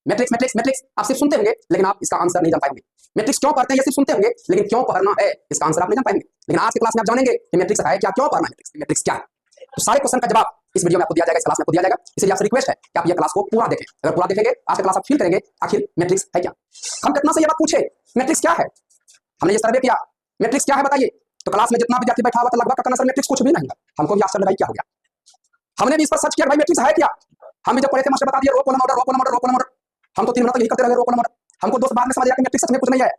Matrix matrix matrix आप सिर्फ सुनते होंगे लेकिन आप इसका आंसर नहीं जान पाएंगे। मैट्रिक्स क्यों पढ़ते हैं ये सिर्फ सुनते होंगे लेकिन क्यों पढ़ना है इसका आंसर आप नहीं जान पाएंगे। लेकिन आज की क्लास में आप जानेंगे कि मैट्रिक्स है क्या, क्यों पढ़ना है मैट्रिक्स क्या है। तो सारे क्वेश्चन का जवाब इस वीडियो में आपको दिया जाएगा, इस क्लास में आपको दिया जाएगा। इसलिए आपसे रिक्वेस्ट है कि आप ये क्लास को पूरा देखें। अगर पूरा देखेंगे आज की क्लास आप फील करेंगे आखिर मैट्रिक्स है क्या। हम कितना से ये बात पूछे मैट्रिक्स क्या है, हमने ये सर्वे किया मैट्रिक्स क्या है बताइए, तो क्लास में जितना विद्यार्थी बैठा हुआ था लगभग कहना सर मैट्रिक्स कुछ भी नहीं है। हमको भी आश्चर्य लगा क्या हो गया। हमने भी इस पर सर्च किया भाई मैट्रिक्स है क्या। हम भी जब पढ़े थे मास्टर बता दिया row column order row column order row column order. हम तो 3 महीने तक यही करते रहे रो कॉलम ऑर्डर। हमको दोस्त बाद में समझ आया कि मैट्रिक्स सच में कुछ नहीं है।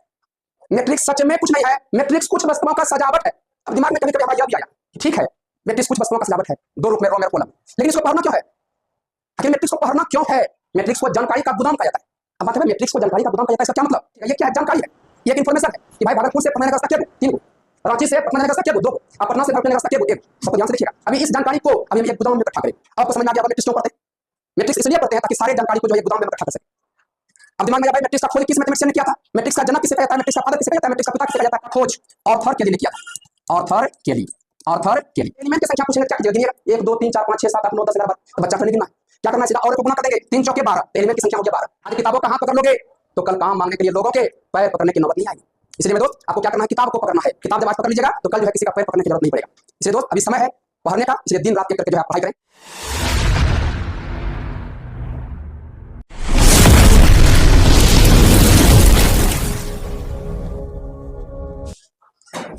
मैट्रिक्स सच में कुछ नहीं है, मैट्रिक्स कुछ वस्तुओं का सजावट है। अब दिमाग में कभी कभी हमारा यह भी आया ठीक है मैट्रिक्स कुछ वस्तुओं का सजावट है, दो रूप में रो में कॉलम, लेकिन इसको पढ़ना क्यों है। आखिर मैट्रिक्स को पढ़ना क्यों है। मैट्रिक्स को जानकारी का गोदाम कहा जाता है। अब बात है मैट्रिक्स को जानकारी का गोदाम कहा जाता है, इसका क्या मतलब। ये क्या है, जानकारी है, ये एक इंफॉर्मेशन है कि भाई भागलपुर से पटना का रास्ता क्या 3 को, रांची से पटना का रास्ता क्या 2 और पटना से पटना का रास्ता क्या 1। सबको ध्यान से देखिएगा। अभी इस जानकारी को अभी हम एक गोदाम में इकट्ठा करें। आपको समझ में आ गया मैट्रिक्स क्यों पढ़ते हैं। मैट्रिक्स इसलिए पढ़ते हैं ताकि सारे जानकारी को जो है गोदाम में इकट्ठा कर सके। अब दिमाग में भाई मैट्रिक्स का खोज किस मैथमेटिशियन ने किया था, मैट्रिक्स का जनक किसे कहता है, मैट्रिक्स का फादर किसे कहता है, मैट्रिक्स का पिता किसे कहता है। खोज ऑर्थर केली ने किया था, ऑर्थर केली। ऑर्थर केली एलिमेंट की संख्या पूछेंगे क्या कीजिएगा 1 2 3 4 5 6 7 8 9 10 11 तो बच्चा करने गिनना क्या करना है, सीधा और को गुना कर देंगे 3 चौके 12 एलिमेंट की संख्या हो गया 12। आज किताबों का हाथ पकड़ लोगे तो कल काम मांगने के लिए लोगों के पैर पकड़ने की नौबत नहीं आएगी। इसलिए मेरे दोस्त आपको क्या करना है, किताब को पकड़ना है। किताब जब आज पकड़ लीजिएगा तो कल जो है किसी का पैर पकड़ने की जरूरत नहीं पड़ेगा। इसलिए दोस्त अभी समय है पढ़ने का, इसलिए दिन रात एक करके जो है पढ़ाई करें।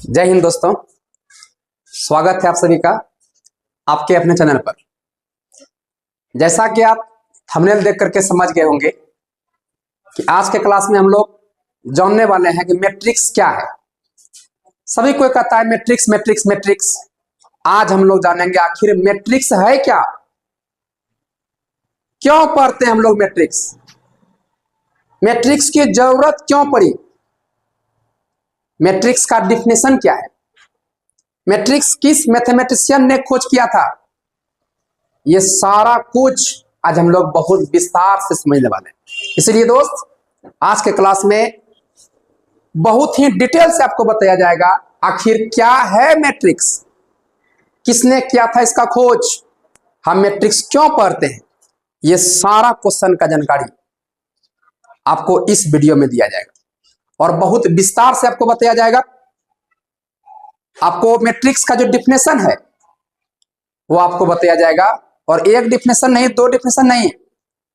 जय हिंद दोस्तों, स्वागत है आप सभी का आपके अपने चैनल पर। जैसा कि आप थंबनेल देख करके समझ गए होंगे कि आज के क्लास में हम लोग जानने वाले हैं कि मैट्रिक्स क्या है। सभी कोई कहता है मैट्रिक्स मैट्रिक्स मैट्रिक्स। आज हम लोग जानेंगे आखिर मैट्रिक्स है क्या, क्यों पढ़ते हैं हम लोग मैट्रिक्स, मैट्रिक्स की जरूरत क्यों पड़ी, मैट्रिक्स का डिफिनेशन क्या है, मैट्रिक्स किस मैथमेटिशियन ने खोज किया था। ये सारा कुछ आज हम लोग बहुत विस्तार से समझने वाले हैं। इसलिए दोस्त आज के क्लास में बहुत ही डिटेल से आपको बताया जाएगा आखिर क्या है मैट्रिक्स, किसने किया था इसका खोज, हम मैट्रिक्स क्यों पढ़ते हैं। ये सारा क्वेश्चन का जानकारी आपको इस वीडियो में दिया जाएगा और बहुत विस्तार से आपको बताया जाएगा। आपको मैट्रिक्स का जो डिफिनेशन है वो आपको बताया जाएगा, और एक डिफिनेशन नहीं, 2 डिफिनेशन नहीं,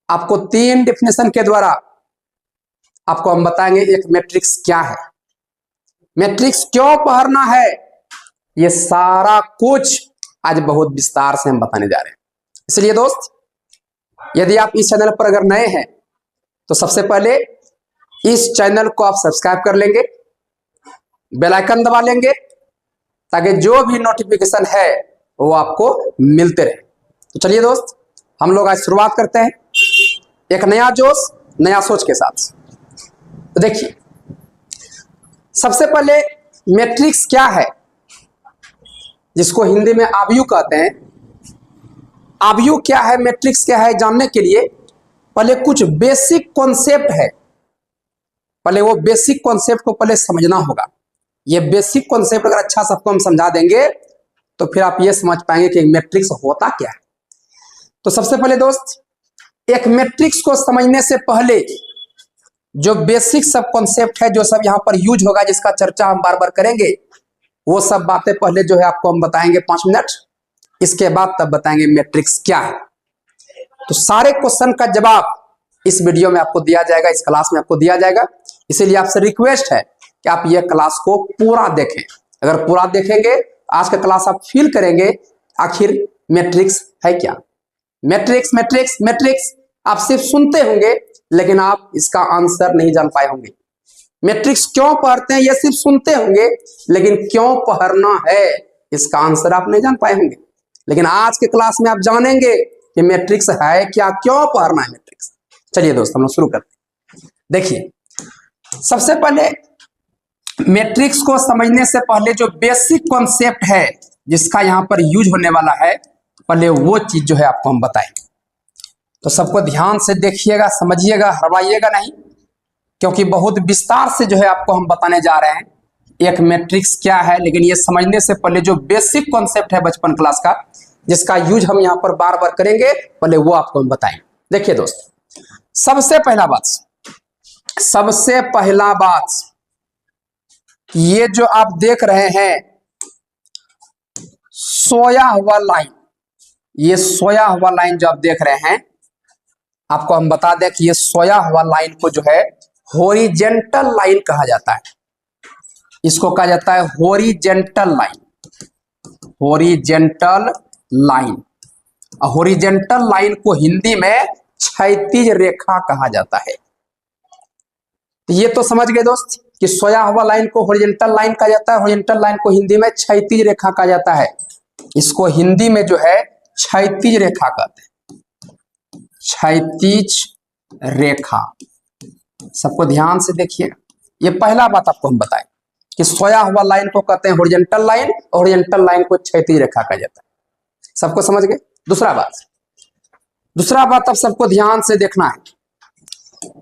आपको 3 डिफिनेशन के द्वारा आपको हम बताएंगे एक मैट्रिक्स क्या है, मैट्रिक्स क्यों पढ़ना है। ये सारा कुछ आज बहुत विस्तार से हम बताने जा रहे हैं। इसलिए दोस्त यदि आप इस चैनल पर अगर नए हैं तो सबसे पहले इस चैनल को आप सब्सक्राइब कर लेंगे, बेल आइकन दबा लेंगे ताकि जो भी नोटिफिकेशन है वो आपको मिलते रहे। तो चलिए दोस्त हम लोग आज शुरुआत करते हैं एक नया जोश नया सोच के साथ। तो देखिए सबसे पहले मैट्रिक्स क्या है, जिसको हिंदी में आव्यूह कहते हैं। आव्यूह क्या है, मैट्रिक्स क्या है, जानने के लिए पहले कुछ बेसिक कॉन्सेप्ट है, पहले वो बेसिक कॉन्सेप्ट को पहले समझना होगा। ये बेसिक कॉन्सेप्ट अगर अच्छा सबको हम समझा देंगे तो फिर आप ये समझ पाएंगे कि मैट्रिक्स होता क्या है। तो सबसे पहले दोस्त एक मैट्रिक्स को समझने से पहले जो बेसिक सब कॉन्सेप्ट है, जो सब यहाँ पर यूज होगा, जिसका चर्चा हम बार बार करेंगे, वो सब बातें पहले जो है आपको हम बताएंगे 5 मिनट, इसके बाद तब बताएंगे मैट्रिक्स क्या है। तो सारे क्वेश्चन का जवाब इस वीडियो में आपको दिया जाएगा, इस क्लास में आपको दिया जाएगा। इसीलिए आपसे रिक्वेस्ट है कि आप ये क्लास को पूरा देखें। अगर पूरा देखेंगे आज का क्लास आप फील करेंगे आखिर मैट्रिक्स है क्या। मैट्रिक्स मैट्रिक्स मैट्रिक्स आप सिर्फ सुनते होंगे लेकिन आप इसका आंसर नहीं जान पाए होंगे। मैट्रिक्स क्यों पढ़ते हैं ये सिर्फ सुनते होंगे लेकिन क्यों पढ़ना है इसका आंसर आप नहीं जान पाए होंगे। लेकिन आज के क्लास में आप जानेंगे कि मैट्रिक्स है क्या, क्यों पढ़ना है मैट्रिक्स। चलिए दोस्त हम लोग शुरू करते हैं। देखिए सबसे पहले मैट्रिक्स को समझने से पहले जो बेसिक कॉन्सेप्ट है जिसका यहाँ पर यूज होने वाला है, पहले वो चीज जो है आपको हम बताएंगे। तो सबको ध्यान से देखिएगा, समझिएगा, हड़बड़ाइएगा नहीं, क्योंकि बहुत विस्तार से जो है आपको हम बताने जा रहे हैं एक मैट्रिक्स क्या है। लेकिन ये समझने से पहले जो बेसिक कॉन्सेप्ट है बचपन क्लास का, जिसका यूज हम यहाँ पर बार बार करेंगे, पहले वो आपको हम बताएंगे। देखिए दोस्त सबसे पहला बात ये जो आप देख रहे हैं सोया हुआ लाइन, ये सोया हुआ लाइन जो आप देख रहे हैं, आपको हम बता दें कि ये सोया हुआ लाइन को जो है हॉरिजेंटल लाइन कहा जाता है। इसको कहा जाता है horizontal line, horizontal line. Horizontal line को हिंदी में क्षैतिज रेखा कहा जाता है। ये तो समझ गए दोस्त कि सोया हुआ लाइन को हॉरिजेंटल लाइन कहा जाता है, हॉरिजेंटल लाइन को हिंदी में क्षैतिज रेखा कहा जाता है। इसको हिंदी में जो है क्षैतिज रेखा कहते हैं, क्षैतिज रेखा। सबको ध्यान से देखिए, ये पहला बात आपको हम बताएं कि सोया हुआ लाइन को कहते हैं हॉरिजेंटल लाइन, और हॉरिजेंटल लाइन को क्षैतिज रेखा कहा जाता है। सबको समझ गए। दूसरा बात अब सबको ध्यान से देखना है,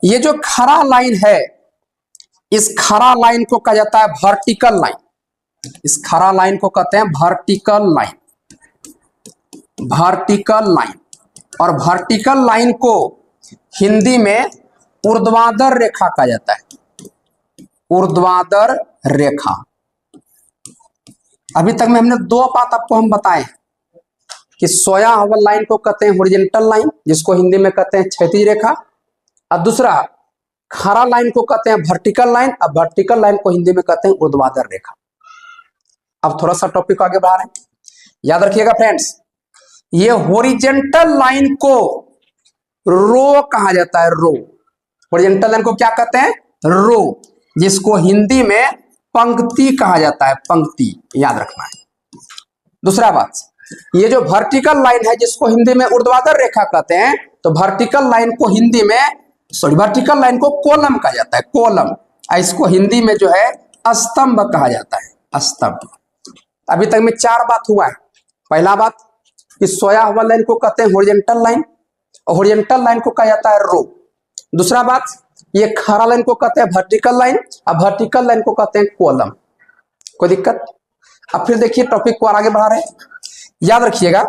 ये जो खड़ा लाइन है, इस खड़ा लाइन को कहा जाता है वर्टिकल लाइन। इस खड़ा लाइन को कहते हैं वर्टिकल लाइन, वर्टिकल लाइन। और वर्टिकल लाइन को हिंदी में ऊर्ध्वाधर रेखा कहा जाता है, ऊर्ध्वाधर रेखा। अभी तक में हमने दो बात आपको हम बताए कि सोया हुआ लाइन को कहते हैं हॉरिजेंटल लाइन, जिसको हिंदी में कहते हैं क्षैतिज रेखा, और दूसरा खड़ा लाइन को कहते हैं वर्टिकल लाइन, अब वर्टिकल लाइन को हिंदी में कहते हैं ऊर्ध्वाधर रेखा। अब थोड़ा सा टॉपिक को आगे बढ़ा रहे हैं, याद रखिएगा फ्रेंड्स, ये हॉरिजेंटल लाइन को रो कहा जाता है, रो। हॉरिजेंटल लाइन को क्या कहते हैं? रो, जिसको हिंदी में पंक्ति कहा जाता है, पंक्ति, याद रखना है। दूसरा बात, ये जो वर्टिकल लाइन है जिसको हिंदी में ऊर्ध्वाधर रेखा कहते हैं, तो वर्टिकल लाइन को हिंदी में वर्टिकल लाइन को कॉलम कहा जाता है, कॉलम। इसको हिंदी में जो है स्तंभ कहा जाता है, स्तंभ। अभी तक में 4 बात हुआ है। पहला बात कि सोया हुआ लाइन को कहते हैं हॉरिजेंटल लाइन, और हॉरिजेंटल लाइन को कहा जाता है रो। दूसरा बात, ये खड़ा लाइन को कहते हैं वर्टिकल लाइन, और वर्टिकल लाइन को कहते हैं कॉलम। कोई दिक्कत? अब फिर देखिए टॉपिक को आगे बढ़ा रहे हैं, याद रखिएगा,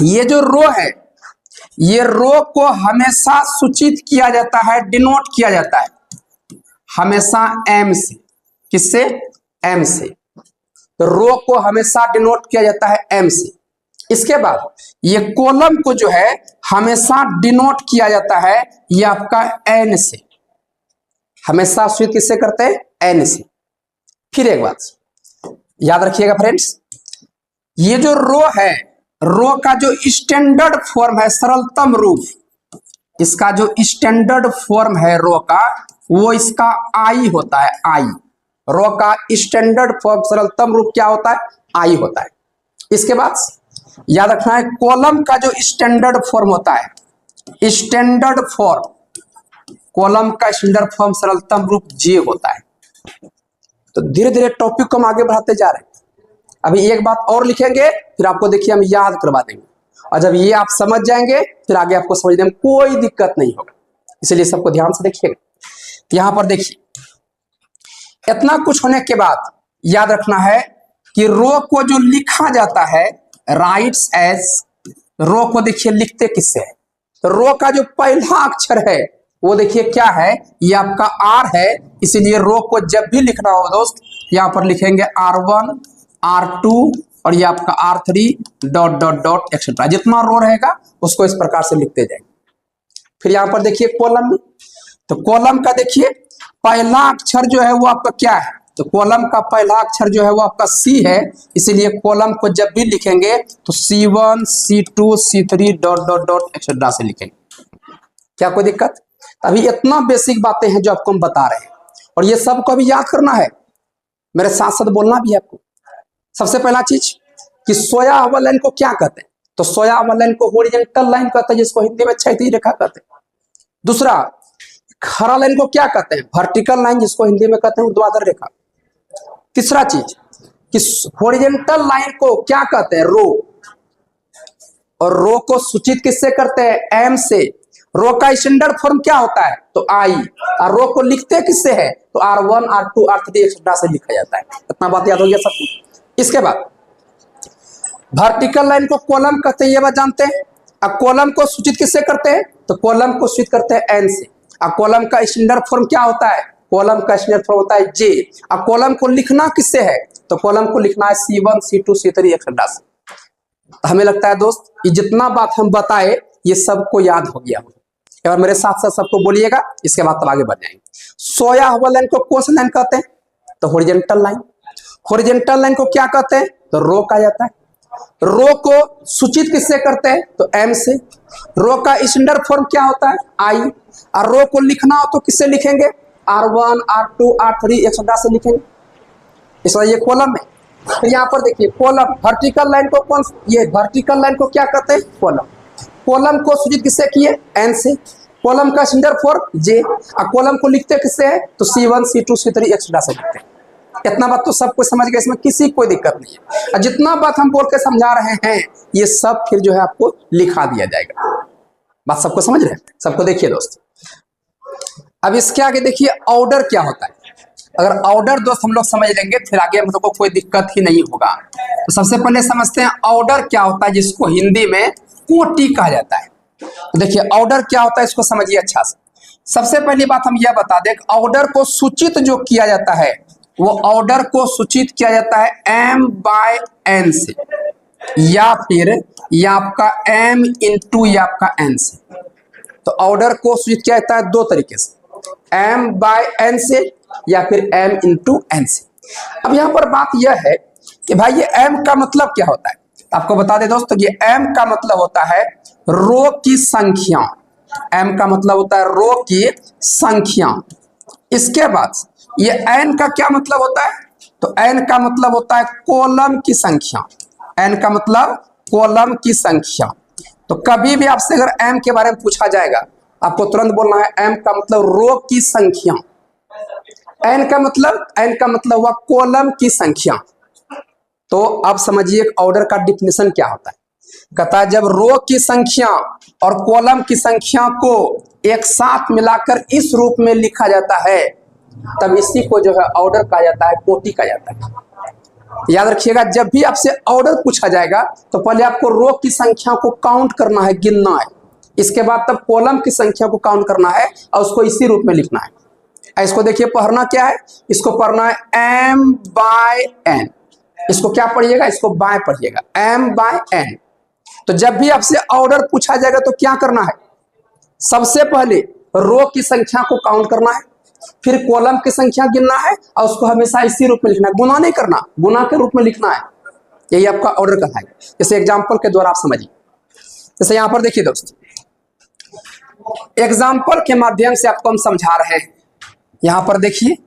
ये जो रो है, ये रो को हमेशा सूचित किया जाता है, डिनोट किया जाता है हमेशा एम से। किससे? एम से। तो रो को हमेशा डिनोट किया जाता है एम से। इसके बाद ये कॉलम को जो है हमेशा डिनोट किया जाता है ये आपका एन से, हमेशा सूचित किससे करते हैं? एन से। फिर एक बात याद रखिएगा फ्रेंड्स, ये जो रो है, रो का जो स्टैंडर्ड फॉर्म है, सरलतम रूप, इसका जो स्टैंडर्ड फॉर्म है रो का, वो इसका आई होता है, आई। रो का स्टैंडर्ड फॉर्म, सरलतम रूप क्या होता है? आई होता है। इसके बाद याद रखना है, कॉलम का जो स्टैंडर्ड फॉर्म होता है, स्टैंडर्ड फॉर्म, कॉलम का स्टैंडर्ड फॉर्म सरलतम रूप जे होता है। तो धीरे धीरे टॉपिक को हम आगे बढ़ाते जा रहे हैं। अभी एक बात और लिखेंगे, फिर आपको देखिए हम याद करवा देंगे, और जब ये आप समझ जाएंगे फिर आगे आपको समझने में कोई दिक्कत नहीं होगा। इसलिए सबको ध्यान से देखिएगा। यहां पर देखिए, इतना कुछ होने के बाद याद रखना है कि रो को जो लिखा जाता है, राइट्स एज, रो को देखिए लिखते किससे है? तो रो का जो पहला अक्षर है वो देखिए क्या है? ये आपका आर है। इसीलिए रो को जब भी लिखना हो दोस्त, यहां पर लिखेंगे R1, R2 और ये आपका R3 dot dot dot etcetera. जितना रो रहेगा उसको इस प्रकार से लिखते जाएंगे। फिर यहां पर देखिए कॉलम में, तो कॉलम का देखिए पहला अक्षर जो है वो आपका क्या है? तो कॉलम का पहला अक्षर जो है वो आपका C है। इसीलिए कॉलम को जब भी लिखेंगे तो C1, C2, C3 dot dot dot etcetera से लिखेंगे। क्या कोई दिक्कत? अभी इतना बेसिक बातें हैं जो आपको हम बता रहे हैं, और ये सबको अभी याद करना है, मेरे साथ साथ बोलना भी है आपको। सबसे पहला चीज कि सोया हुआ लाइन को क्या कहते हैं? तो सोया हुआ लाइन को हॉरिजॉन्टल लाइन कहते हैं, जिसको हिंदी में क्षैतिज रेखा कहते हैं। दूसरा, खड़ा लाइन को क्या कहते हैं? वर्टिकल लाइन, जिसको हिंदी में कहते हैं ऊर्ध्वाधर रेखा। तीसरा चीज कि हॉरिजॉन्टल लाइन को क्या कहते हैं? रो, और रो को सूचित किससे करते हैं? एम से। रो का स्टैंडर्ड फॉर्म क्या होता है? तो आई। और रो को लिखते किससे है? तो R1, R2, R3 एक्सेट्रा से लिखा जाता है। इतना बात याद हो गया सबको। इसके बाद वर्टिकल लाइन को कॉलम कहते हैं, ये बात जानते हैं। अब कॉलम को सूचित किससे करते हैं? तो कॉलम को सूचित करते हैं एन से। और कॉलम का स्टैंडर्ड फॉर्म क्या होता है? कॉलम का स्टैंडर्ड फॉर्म होता है जे। और कॉलम को लिखना किससे है? तो कॉलम को लिखना है C1 C2 C3 एक्सेट्रा से। हमें लगता है दोस्त ये जितना बात हम बताए ये सबको याद हो गया। एक बार मेरे साथ साथ सबको बोलिएगा, इसके बाद तब आगे बढ़ जाएंगे। सोया हुआ लाइन को कौन सा लाइन कहते हैं? तो हॉरिजॉन्टल लाइन। हॉरिजॉन्टल लाइन को क्या कहते हैं? तो रो कहा जाता है। रो को सूचित किससे करते हैं? तो एम से। रो का स्टैंडर्ड फॉर्म क्या होता है? आई। और रो को लिखना हो तो किससे लिखेंगे? R1 R2 R3 एक्सेट्रा से लिखेंगे। इसलिए ये कॉलम है। तो यहाँ पर देखिए कॉलम, वर्टिकल लाइन को कौन, ये वर्टिकल लाइन को क्या कहते हैं? कॉलम। कॉलम को सूचित किससे किए? एन से। कॉलम का स्टैंडर्ड फॉर्म जे। और कॉलम को लिखते किससे है? तो C1 C2 C3 एक्सेट्रा से लिखते हैं। इतना बात तो सबको समझ गए, इसमें किसी कोई दिक्कत नहीं है। और जितना बात हम बोल के समझा रहे हैं ये सब फिर जो है आपको लिखा दिया जाएगा। बात सबको समझ रहे हैं? सबको देखिए दोस्त, अब इसके आगे देखिए ऑर्डर क्या होता है। अगर ऑर्डर दोस्त हम लोग समझ लेंगे फिर आगे हम लोग को कोई दिक्कत ही नहीं होगा। तो सबसे पहले समझते हैं ऑर्डर क्या होता है, जिसको हिंदी में कोटि कहा जाता है। तो देखिए ऑर्डर क्या होता है, इसको समझिए अच्छा से। सबसे पहली बात हम यह बता दें, ऑर्डर को सूचित जो किया जाता है वो ऑर्डर को सूचित किया जाता है M/N से, या फिर ये आपका M इंटू ये आपका N से। तो ऑर्डर को सूचित किया जाता है दो तरीके से, M/N से या फिर M इंटू N से। अब यहाँ पर बात यह है कि भाई ये M का मतलब क्या होता है, आपको बता दें दोस्तों। ये M का मतलब होता है रो की संख्या। M का मतलब होता है रो की संख्या। इसके बाद ये N का क्या मतलब होता है? तो N का मतलब होता है कॉलम की संख्या। N का मतलब कॉलम की संख्या। तो कभी भी आपसे अगर M के बारे में पूछा जाएगा आपको तुरंत बोलना है M का मतलब रो की संख्या। N का मतलब हुआ कॉलम की संख्या। तो अब समझिए ऑर्डर का डिफिनेशन क्या होता है। कहता है जब रो की संख्या और कॉलम की संख्या को एक साथ मिलाकर इस रूप में लिखा जाता है तब इसी को जो है ऑर्डर कहा जाता है, कोटि कहा जाता है। याद रखिएगा जब भी आपसे ऑर्डर पूछा जाएगा तो पहले आपको रो की संख्या को काउंट करना है, गिनना है। इसके बाद तब कॉलम की संख्या को काउंट करना है और उसको इसी रूप में लिखना है। इसको देखिए पढ़ना क्या है, इसको पढ़ना है M/N। इसको क्या पढ़िएगा? इसको बाय पढ़िएगा, M/N। तो जब भी आपसे ऑर्डर पूछा जाएगा तो क्या करना है? सबसे पहले रो की संख्या को काउंट करना है, फिर कॉलम की संख्या गिनना है और उसको हमेशा इसी रूप में लिखना है, गुना नहीं करना, गुना के रूप में लिखना है। यही आपका ऑर्डर करना है। जैसे एग्जांपल के द्वारा आप समझिए। जैसे यहां पर देखिए दोस्त, एग्जांपल के माध्यम से आपको हम समझा रहे हैं। यहां पर देखिए,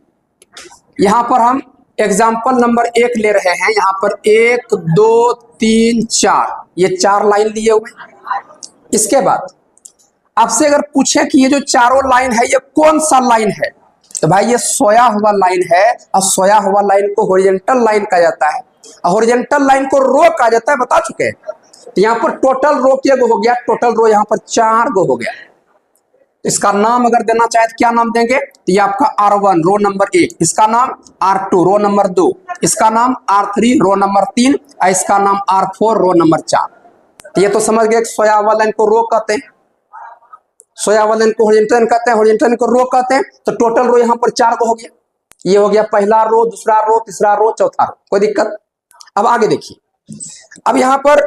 यहां पर हम एग्जाम्पल नंबर 1 ले रहे हैं। यहाँ पर 1 2 3 4 ये 4 लाइन लिए हुए। इसके बाद आपसे अगर पूछे कि ये जो चारों लाइन है ये कौन सा लाइन है, तो भाई ये सोया हुआ लाइन है। और सोया हुआ लाइन को हॉरिजॉन्टल लाइन कहा जाता है और हॉरिजॉन्टल लाइन को रो कहा जाता है, बता चुके हैं। तो यहाँ पर टोटल रो क्या हो गया? टोटल रो यहाँ पर 4 गो हो गया। इसका नाम अगर देना चाहे तो क्या नाम देंगे? तो ये आपका R1 रो नंबर 1, इसका नाम R2 रो नंबर 2, इसका नाम R3 रो नंबर 3 और इसका नाम R4 रो नंबर 4। तो ये तो समझ गए सोया हुआ लाइन को रो कहते हैं, सोया हुआ लाइन को हॉरिजॉन्टल कहते हैं, हॉरिजॉन्टल को रो कहते हैं। तो टोटल रो यहाँ पर 4 को हो गया। ये हो गया पहला रो, दूसरा रो, तीसरा रो, चौथा रो, कोई दिक्कत? अब आगे देखिए, अब यहाँ पर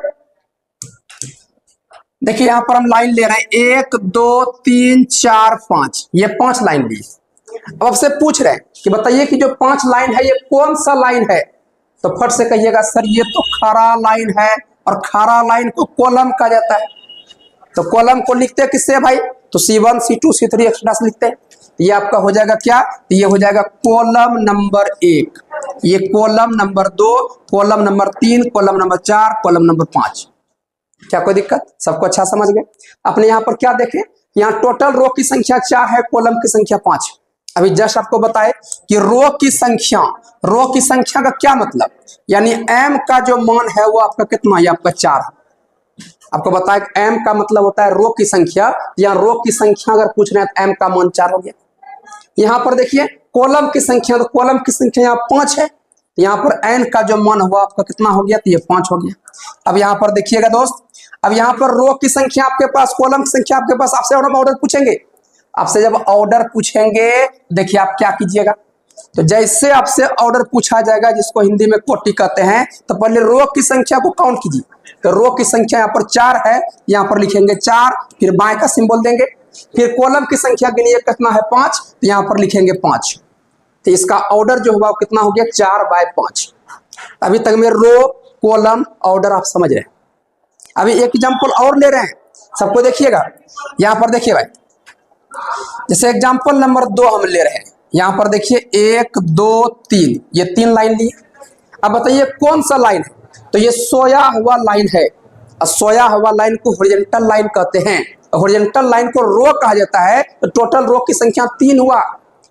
देखिए यहाँ पर हम लाइन ले रहे हैं 1 2 3 4 5, ये 5 लाइन ली। अब आपसे पूछ रहे हैं कि बताइए कि जो 5 लाइन है ये कौन सा लाइन है? तो फट से कहिएगा सर ये तो खड़ा लाइन है और खड़ा लाइन को कॉलम कहा जाता है। तो कॉलम को लिखते हैं किससे भाई? तो C1 C2 C3 एक्सेट्रा से लिखते हैं। ये आपका हो जाएगा क्या? तो ये हो जाएगा कॉलम नंबर 1, ये column number 2, column number 3, column number 4, column number 5। क्या कोई दिक्कत? सबको अच्छा समझ गए? अपने यहाँ पर क्या देखें, यहाँ टोटल रो की संख्या 4 है, कॉलम की संख्या 5। अभी जस्ट आपको बताए कि रो की संख्या का क्या मतलब, यानी M का जो मान है वो आपका कितना? ये आपका 4 है। आपको बताया कि M का मतलब होता है रो की संख्या। यहाँ रो की संख्या अगर पूछ रहे हैं तो M का मान 4 हो गया। यहाँ पर देखिए कॉलम की संख्या, तो कॉलम की संख्या यहाँ 5 है। यहाँ पर N का जो मान हुआ आपका कितना हो गया? तो ये 5 हो गया। अब यहाँ पर देखिएगा दोस्त, अब यहाँ पर रो की संख्या आपके पास, कॉलम की संख्या आपके पास, आपसे ऑर्डर पूछेंगे। आपसे जब ऑर्डर पूछेंगे, देखिए आप क्या कीजिएगा, तो जैसे आपसे ऑर्डर पूछा जाएगा जिसको हिंदी में कोटि कहते हैं, तो पहले रो की संख्या को काउंट कीजिए। तो रो की संख्या यहाँ पर 4 है, यहाँ पर लिखेंगे 4, फिर बाएं का सिंबल देंगे। फिर कॉलम की संख्या गिनिए कितना है 5, तो यहाँ पर लिखेंगे 5। तो इसका ऑर्डर जो हुआ कितना हो गया 4/5। अभी तक में रो कॉलम ऑर्डर आप समझ रहे हैं। अभी एक एग्जाम्पल और ले रहे हैं, सबको देखिएगा। यहाँ पर देखिए भाई, जैसे एग्जाम्पल नंबर 2 हम ले रहे हैं। यहाँ पर देखिए 1 2 3, ये 3 लाइन लिए। अब बताइए कौन सा लाइन है, तो ये सोया हुआ लाइन है। और सोया हुआ लाइन को हॉरिजॉन्टल लाइन कहते हैं। हॉरिजॉन्टल लाइन को रो कहा जाता है। तो टोटल रो की संख्या 3 हुआ।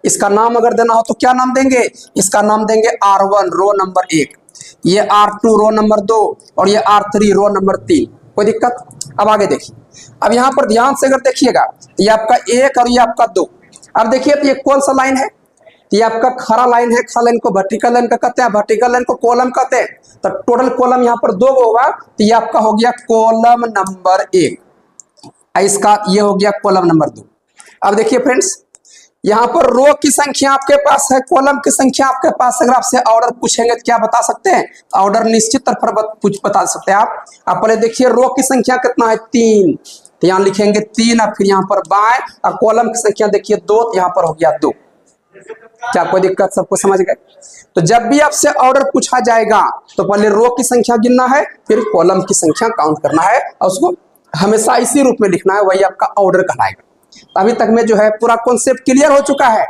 इसका नाम अगर देना हो तो क्या नाम देंगे, इसका नाम देंगे R1 रो नंबर 1, ये R2 रो नंबर 2, और ये R3 रो नंबर 3। कोई दिक्कत? अब आगे देखिए। अब यहाँ पर ध्यान से अगर देखिएगा, ये आपका 1 और ये आपका 2। अब देखिए तो ये कौन सा लाइन है, तो ये आपका खड़ा लाइन है। खड़ा लाइन को वर्टिकल लाइन का कहते हैं, वर्टिकल लाइन को कॉलम कहते हैं। तो टोटल कॉलम यहाँ पर 2 होगा, तो ये आपका हो गया कॉलम नंबर 1, इसका ये हो गया कॉलम नंबर 2। अब देखिए फ्रेंड्स, यहाँ पर रो की संख्या आपके पास है, कॉलम की संख्या आपके पास। अगर आपसे ऑर्डर पूछेंगे तो क्या बता सकते हैं, ऑर्डर निश्चित तौर पर बता सकते हैं आप। पहले देखिए रो की संख्या कितना है 3, तो यहाँ लिखेंगे 3, और फिर यहाँ पर बाएं, और कॉलम की संख्या देखिए 2, तो यहाँ पर हो गया 2। क्या कोई दिक्कत, सबको समझ गए? तो जब भी आपसे ऑर्डर पूछा जाएगा तो पहले रो की संख्या गिनना है, फिर कॉलम की संख्या काउंट करना है, और उसको हमेशा इसी रूप में लिखना है, वही आपका ऑर्डर कहलाएगा। अभी तक में जो है पूरा कॉन्सेप्ट क्लियर हो चुका है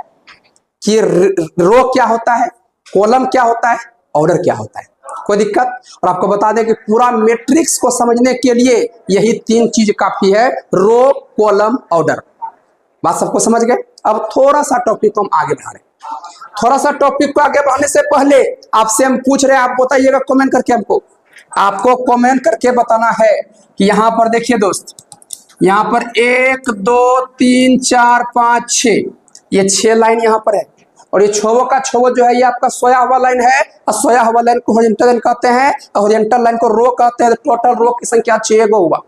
कि रो क्या होता है, कॉलम क्या होता है, ऑर्डर क्या होता है। कोई दिक्कत? और आपको बता दें कि पूरा मैट्रिक्स को समझने के लिए यही 3 चीज काफी है, रो कॉलम ऑर्डर। बात सबको समझ गए? अब थोड़ा सा टॉपिक को हम आगे बढ़ा रहे हैं। थोड़ा सा टॉपिक को आगे बढ़ाने से पहले आपसे हम पूछ रहे हैं, आप बताइएगा कमेंट करके हमको। आपको कमेंट करके बताना है कि यहाँ पर देखिए दोस्त, यहाँ पर 1 2 3 4 5 6, ये 6 लाइन यहाँ पर है। और ये 6 का 6 जो है ये आपका सोया हुआ लाइन है, और सोया हुआ लाइन को हॉरिजॉन्टल लाइन कहते हैं, और हॉरिजॉन्टल लाइन को रो कहते हैं। टोटल रो की संख्या 6 हुआ।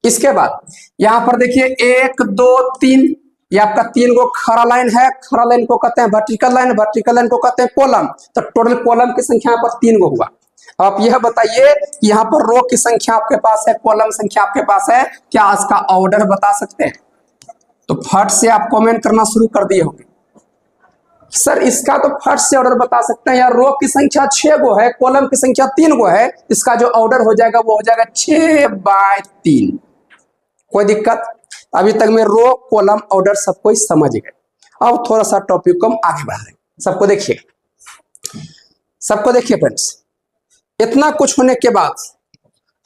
इसके बाद यहाँ पर देखिए 1 2 3, ये आपका 3 गो खड़ा लाइन है। खड़ा लाइन को कहते हैं वर्टिकल लाइन, वर्टिकल लाइन को कहते हैं कॉलम। तो टोटल कॉलम की संख्या यहाँ पर 3 गो हुआ। आप यह बताइए कि यहाँ पर रो की संख्या आपके पास है, कॉलम संख्या आपके पास है, क्या इसका ऑर्डर बता सकते हैं? तो फट से आप कमेंट करना शुरू कर दिए होंगे, सर इसका तो फट से ऑर्डर बता सकते हैं यार, रो की संख्या 6 गो है, कॉलम की संख्या 3 गो है, इसका जो ऑर्डर हो जाएगा वो हो जाएगा 6/3। कोई दिक्कत? अभी तक में रो कॉलम ऑर्डर सब कोई समझ गए। अब थोड़ा सा टॉपिक को हम आगे बढ़ा रहे हैं। सबको देखिए, सबको देखिए फ्रेंड्स, इतना कुछ होने के बाद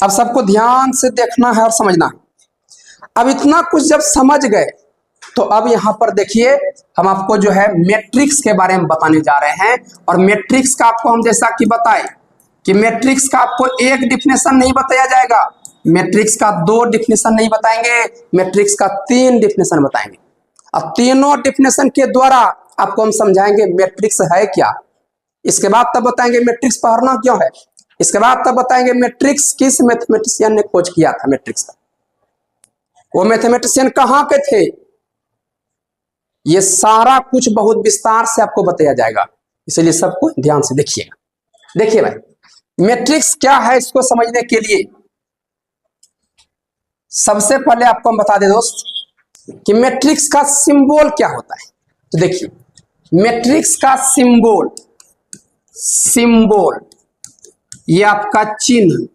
अब सबको ध्यान से देखना है और समझना है। अब इतना कुछ जब समझ गए तो अब यहाँ पर देखिए, हम आपको जो है मैट्रिक्स के बारे में बताने जा रहे हैं। और मैट्रिक्स का आपको हम जैसा कि बताए कि मैट्रिक्स का आपको एक डिफिनेशन नहीं बताया जाएगा, मैट्रिक्स का 2 डिफिनेशन नहीं बताएंगे, मैट्रिक्स का 3 डिफिनेशन बताएंगे। अब तीनों डिफिनेशन के द्वारा आपको हम समझाएंगे मैट्रिक्स है क्या। इसके बाद तब बताएंगे मैट्रिक्स पढ़ना क्यों है। इसके बाद तब बताएंगे मैट्रिक्स किस मैथमेटिशियन ने खोज किया था मैट्रिक्स का, वो मैथमेटिशियन कहाँ के थे। ये सारा कुछ बहुत विस्तार से आपको बताया जाएगा, इसलिए सबको ध्यान से देखिएगा। देखिए भाई, मैट्रिक्स क्या है इसको समझने के लिए सबसे पहले आपको हम बता दें दोस्त कि मैट्रिक्स का सिंबल क्या होता है। तो देखिए, मैट्रिक्स का सिंबल ये आपका चिन्ह,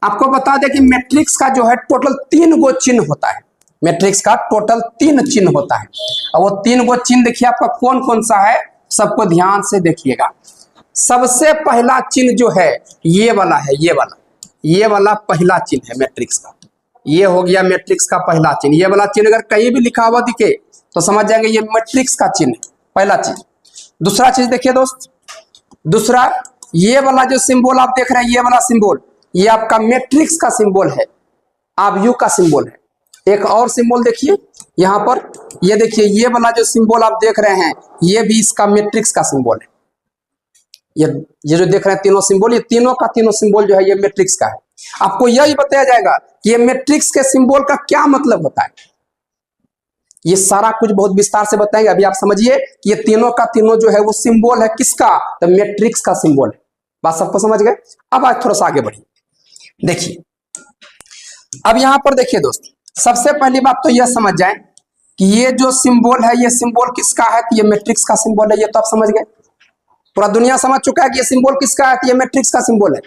आपको बता दें कि मैट्रिक्स का जो है टोटल 3 गो चिन्ह होता है। मैट्रिक्स का टोटल 3 चिन्ह होता है, और वो 3 गो चिन्ह देखिए आपका कौन कौन सा है, सबको ध्यान से देखिएगा। सबसे पहला चिन्ह जो है ये वाला है, ये वाला पहला चिन्ह है मैट्रिक्स का। ये हो गया मैट्रिक्स का पहला चिन्ह। ये वाला चिन्ह अगर कहीं भी लिखा हुआ दिखे तो समझ जाएंगे ये मैट्रिक्स का चिन्ह, पहला चीज। दूसरा चीज देखिए दोस्त, दूसरा ये वाला जो सिंबल आप देख रहे हैं, ये वाला सिंबल, ये आपका मैट्रिक्स का सिंबल है, आप यू का सिंबल है। एक और सिंबल देखिए यहाँ पर, ये देखिए ये वाला जो सिंबल आप देख रहे हैं ये भी इसका मैट्रिक्स का सिंबल है। ये जो देख रहे हैं तीनों सिंबल, ये तीनों का तीनों सिंबल जो है ये मैट्रिक्स का है। आपको यही बताया जाएगा कि ये मैट्रिक्स के सिंबल का क्या मतलब होता है। ये सारा कुछ बहुत विस्तार से बताएंगे। अभी आप समझिए कि ये तीनों का तीनों जो है वो सिंबल है किसका, तो मैट्रिक्स का सिंबल है। बात सबको समझ गए। अब आज थोड़ा सा आगे बढ़िए, देखिए अब यहां पर देखिए दोस्त, सबसे पहली बात तो यह समझ जाए कि ये जो सिंबल है ये सिंबल किसका है, तो ये मैट्रिक्स का सिंबल है। ये तो आप समझ गए, पूरा दुनिया समझ चुका है कि ये सिंबल किसका है, तो ये मैट्रिक्स का सिंबल है।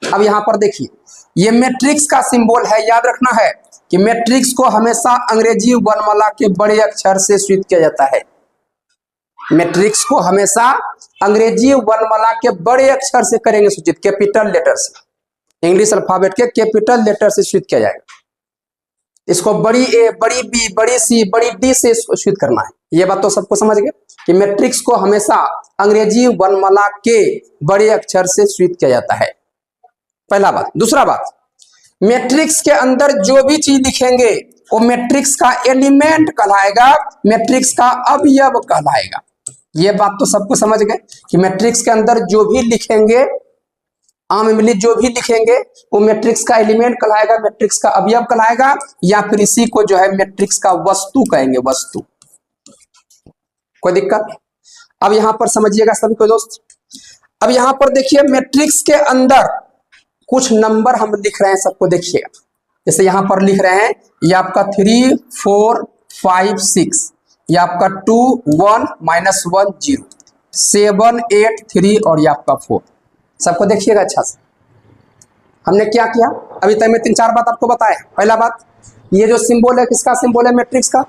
अब यहां पर देखिए ये मैट्रिक्स का सिंबल है। याद रखना है कि मैट्रिक्स को हमेशा अंग्रेजी वर्णमाला के बड़े अक्षर से सूचित किया जाता है। मैट्रिक्स को हमेशा अंग्रेजी वर्णमाला के बड़े अक्षर से करेंगे सूचित, कैपिटल लेटर से, इंग्लिश अल्फाबेट के कैपिटल लेटर से सूचित किया जाएगा। इसको बड़ी ए, बड़ी बी, बड़ी सी, बड़ी डी से सूचित करना है। ये बात तो सबको समझ गए कि मैट्रिक्स को हमेशा अंग्रेजी वर्णमाला के बड़े अक्षर से सूचित किया जाता है, पहला बात। दूसरा बात, मैट्रिक्स के अंदर जो भी चीज लिखेंगे वो मैट्रिक्स का एलिमेंट कहलाएगा, मैट्रिक्स का अवयव कहलाएगा। ये बात तो सबको समझ गए कि मैट्रिक्स के अंदर जो भी लिखेंगे, आम इमली जो भी लिखेंगे वो मैट्रिक्स का एलिमेंट कहलाएगा, मैट्रिक्स का अवयव कहलाएगा, या फिर इसी को जो है मैट्रिक्स का वस्तु कहेंगे, वस्तु। कोई दिक्कत? अब यहां पर समझिएगा सभी को दोस्त। अब यहां पर देखिए मैट्रिक्स के अंदर कुछ नंबर हम लिख रहे हैं, सबको देखिएगा। जैसे यहां पर लिख रहे हैं ये आपका 3 4 5 6, ये आपका 2 1 -1 0 7 8 3 और ये आपका 4। सबको देखिएगा अच्छा से। हमने क्या किया अभी तक में 3-4 बात आपको बताया। पहला बात, ये जो सिंबल है किसका सिंबल है, मैट्रिक्स का।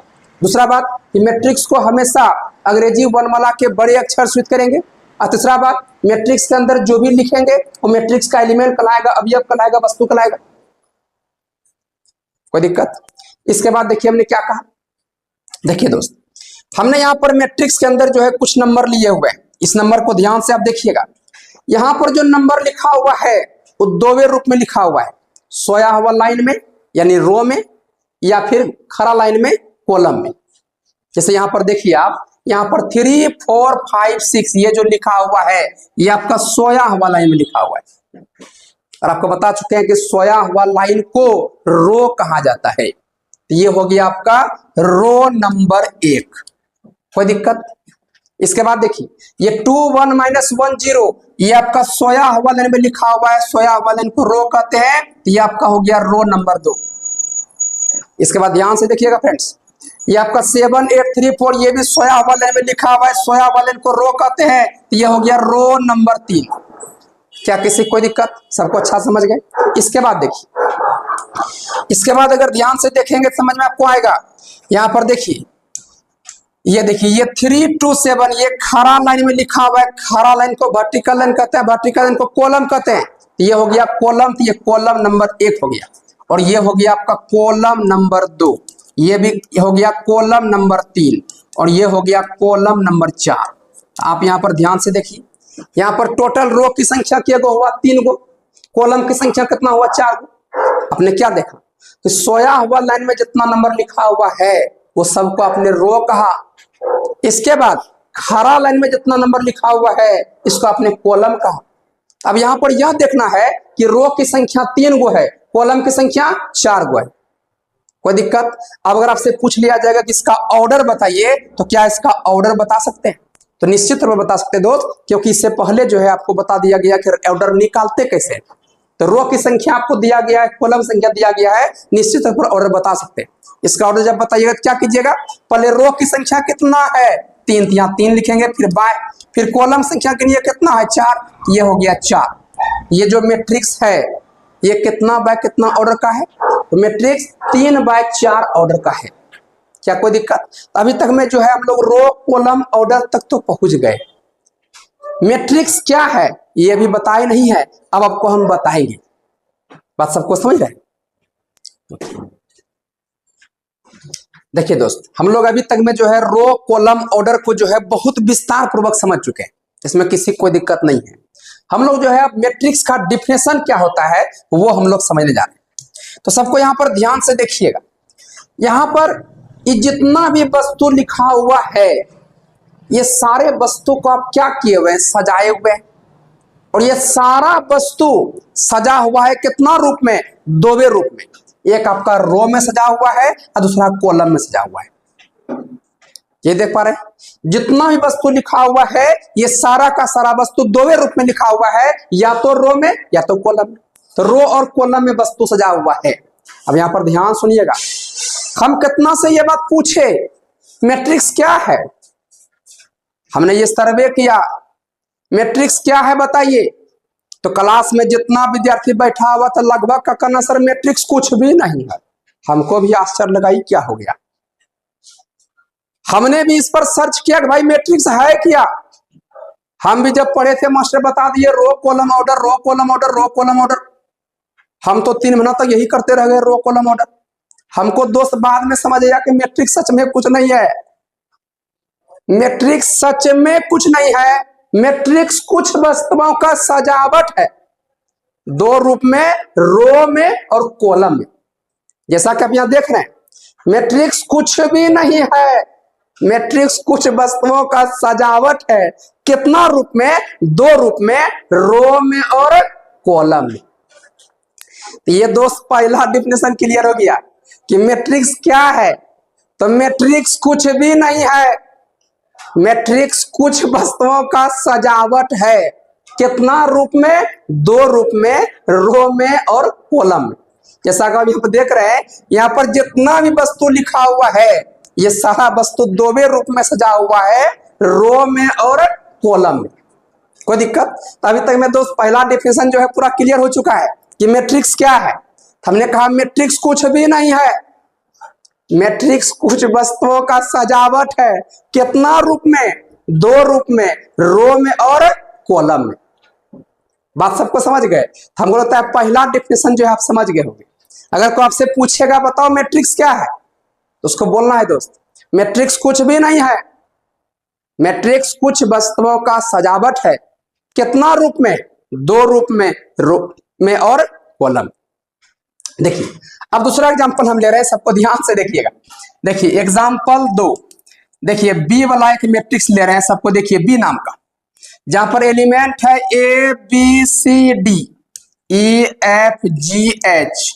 दूसरा बात कि मैट्रिक्स को हमेशा अंग्रेजी वर्णमाला के बड़े अक्षर सूचित करेंगे। और तीसरा बात, मैट्रिक्स के अंदर जो भी लिखेंगे वो मैट्रिक्स का एलिमेंट कहलाएगा, अवयव कहलाएगा, वस्तु कहलाएगा। कोई दिक्कत? इसके बाद देखिए हमने क्या कहा। देखिए दोस्त, हमने यहाँ पर मैट्रिक्स के अंदर जो है कुछ नंबर लिए हुए हैं। इस नंबर को ध्यान से आप देखिएगा। यहाँ पर जो नंबर लिखा हुआ है वो दोवे रूप में लिखा हुआ है, सोया हुआ लाइन में यानी रो में, या फिर खड़ा लाइन में कॉलम में। जैसे यहाँ पर देखिए आप, यहाँ पर 3 4 5 6 ये जो लिखा हुआ है ये आपका सोया हुआ लाइन में लिखा हुआ है। और आपको बता चुके हैं कि सोया हुआ लाइन को रो कहा जाता है। तो ये हो गया आपका रो नंबर 1। कोई दिक्कत? इसके बाद देखिए ये 2 1 -1 0 ये आपका सोया हुआ लाइन में लिखा हुआ है, सोया हुआ लाइन को रो कहते हैं। तो ये आपका हो गया रो नंबर 2। इसके बाद ध्यान से देखिएगा फ्रेंड्स, ये आपका 7 8 3 4 ये भी सोया हुआ लाइन में लिखा हुआ है, सोया हुआ लाइन को रो कहते हैं। तो ये हो गया रो नंबर 3। क्या किसी कोई दिक्कत? सबको अच्छा समझ गए। इसके बाद देखिए, इसके बाद अगर ध्यान से देखेंगे समझ में आपको आएगा। यहाँ पर देखिए, ये देखिए ये 3 2 7 ये खड़ा लाइन में लिखा हुआ है। खड़ा लाइन को वर्टिकल लाइन कहते हैं, वर्टिकल लाइन को कॉलम कहते हैं। तो ये हो गया कॉलम, तो ये कॉलम नंबर 1 हो गया। और ये हो गया आपका कॉलम नंबर 2, ये भी हो गया कॉलम नंबर 3, और ये हो गया कॉलम नंबर 4। आप यहाँ पर ध्यान से देखिए, यहाँ पर टोटल रो की संख्या क्या हुआ 3 गो, कॉलम की संख्या कितना हुआ 4 गो। आपने क्या देखा तो सोया हुआ लाइन में जितना नंबर लिखा हुआ है वो सबको आपने रो कहा। इसके बाद खड़ा लाइन में जितना नंबर लिखा हुआ है इसको आपने कॉलम कहा। अब यहाँ पर यह देखना है कि रो की संख्या 3 गो है, कॉलम की संख्या 4 गो है। कोई दिक्कत? अब अगर आपसे पूछ लिया जाएगा कि इसका ऑर्डर बताइए, तो क्या इसका ऑर्डर बता सकते हैं? तो निश्चित रूप में बता सकते हैं दोस्त, क्योंकि इससे पहले जो है आपको बता दिया गया कि ऑर्डर निकालते कैसे। तो रो की संख्या आपको दिया गया है, कॉलम संख्या दिया गया है, निश्चित रूप से ऑर्डर बता सकते हैं। इसका ऑर्डर जब बताइएगा तो क्या कीजिएगा, पहले रो की संख्या कितना है 3, यहाँ 3 लिखेंगे, फिर कॉलम संख्या के लिए कितना है 4, ये हो गया 4। ये जो मैट्रिक्स है ये कितना बाय कितना ऑर्डर का है, तो मैट्रिक्स 3/4 ऑर्डर का है। क्या कोई दिक्कत? अभी तक में जो है हम लोग रो कॉलम ऑर्डर तक तो पहुंच गए। मैट्रिक्स क्या है ये अभी बताए नहीं है, अब आपको हम बताएंगे। बात सबको समझ रहे? देखिए दोस्त, हम लोग अभी तक में जो है रो कॉलम ऑर्डर को जो है बहुत विस्तार पूर्वक समझ चुके हैं, इसमें किसी कोई दिक्कत नहीं है। हम लोग जो है मैट्रिक्स का डिफिनेशन क्या होता है वो हम लोग समझने जा रहे हैं। तो सबको यहाँ पर ध्यान से देखिएगा, यहाँ पर ये जितना भी वस्तु लिखा हुआ है ये सारे वस्तु को आप क्या किए हुए हैं, सजाए हुए हैं। और ये सारा वस्तु सजा हुआ है कितना रूप में? दोवे रूप में। एक आपका रो में सजा हुआ है और दूसरा कॉलम में सजा हुआ है। ये देख पा रहे हैं, जितना भी वस्तु लिखा हुआ है ये सारा का सारा वस्तु दोवे रूप में लिखा हुआ है, या तो रो में या तो कॉलम में। तो रो और कॉलम में वस्तु सजा हुआ है। अब यहां पर ध्यान सुनिएगा, हम कितना से ये बात पूछे मैट्रिक्स क्या है? हमने ये सर्वे किया, मैट्रिक्स क्या है बताइए। तो क्लास में जितना विद्यार्थी बैठा हुआ था लगभग का कहना सर मैट्रिक्स कुछ भी नहीं है। हमको भी आश्चर्य लगा, क्या हो गया। हमने भी इस पर सर्च किया कि भाई मैट्रिक्स है क्या। हम भी जब पढ़े थे मास्टर बता दिए row column order, row column order, row column order. हम तो 3 महीना तक यही करते रह गए, रो कॉलम ऑर्डर। हमको दोस्त बाद में समझ आया कि मैट्रिक्स सच में कुछ नहीं है। मैट्रिक्स सच में कुछ नहीं है। मैट्रिक्स कुछ वस्तुओं का सजावट है, दो रूप में, रो में और कॉलम में। जैसा कि आप यहां देख रहे हैं, मैट्रिक्स कुछ भी नहीं है। मैट्रिक्स कुछ वस्तुओं का सजावट है। कितना रूप में? दो रूप में, रो में और कॉलम में। तो ये दोस्त पहला डिफिनेशन क्लियर हो गया कि मैट्रिक्स क्या है। तो मैट्रिक्स कुछ भी नहीं है। मैट्रिक्स कुछ वस्तुओं का सजावट है। कितना रूप में? दो रूप में, रो में और कॉलम में। जैसा कि आप यहाँ पर देख रहे हैं, यहाँ पर जितना भी वस्तु लिखा हुआ है ये सारा वस्तु दोवे रूप में सजा हुआ है, रो में और कॉलम में। कोई दिक्कत? तो अभी तक में दोस्त पहला डिफिनेशन जो है पूरा क्लियर हो चुका है कि मैट्रिक्स क्या है। हमने कहा मैट्रिक्स कुछ भी नहीं है। मैट्रिक्स कुछ वस्तुओं का सजावट है। कितना रूप में? दो रूप में, रो में और कॉलम में। बात सबको समझ गए? हमको लगता है पहला डिफिनेशन जो है आप समझ गए होंगे। अगर कोई आपसे पूछेगा बताओ मैट्रिक्स क्या है, तो उसको बोलना है दोस्त मैट्रिक्स कुछ भी नहीं है। मैट्रिक्स कुछ वस्तुओं का सजावट है। कितना रूप में? दो रूप में, रो में और कॉलम। देखिए अब दूसरा एग्जांपल हम ले रहे हैं, सबको ध्यान से देखिएगा। देखिए एग्जांपल 2, देखिए बी वाला एक मैट्रिक्स ले रहे हैं सबको। देखिए बी नाम का, जहां पर एलिमेंट है A B C D E F G H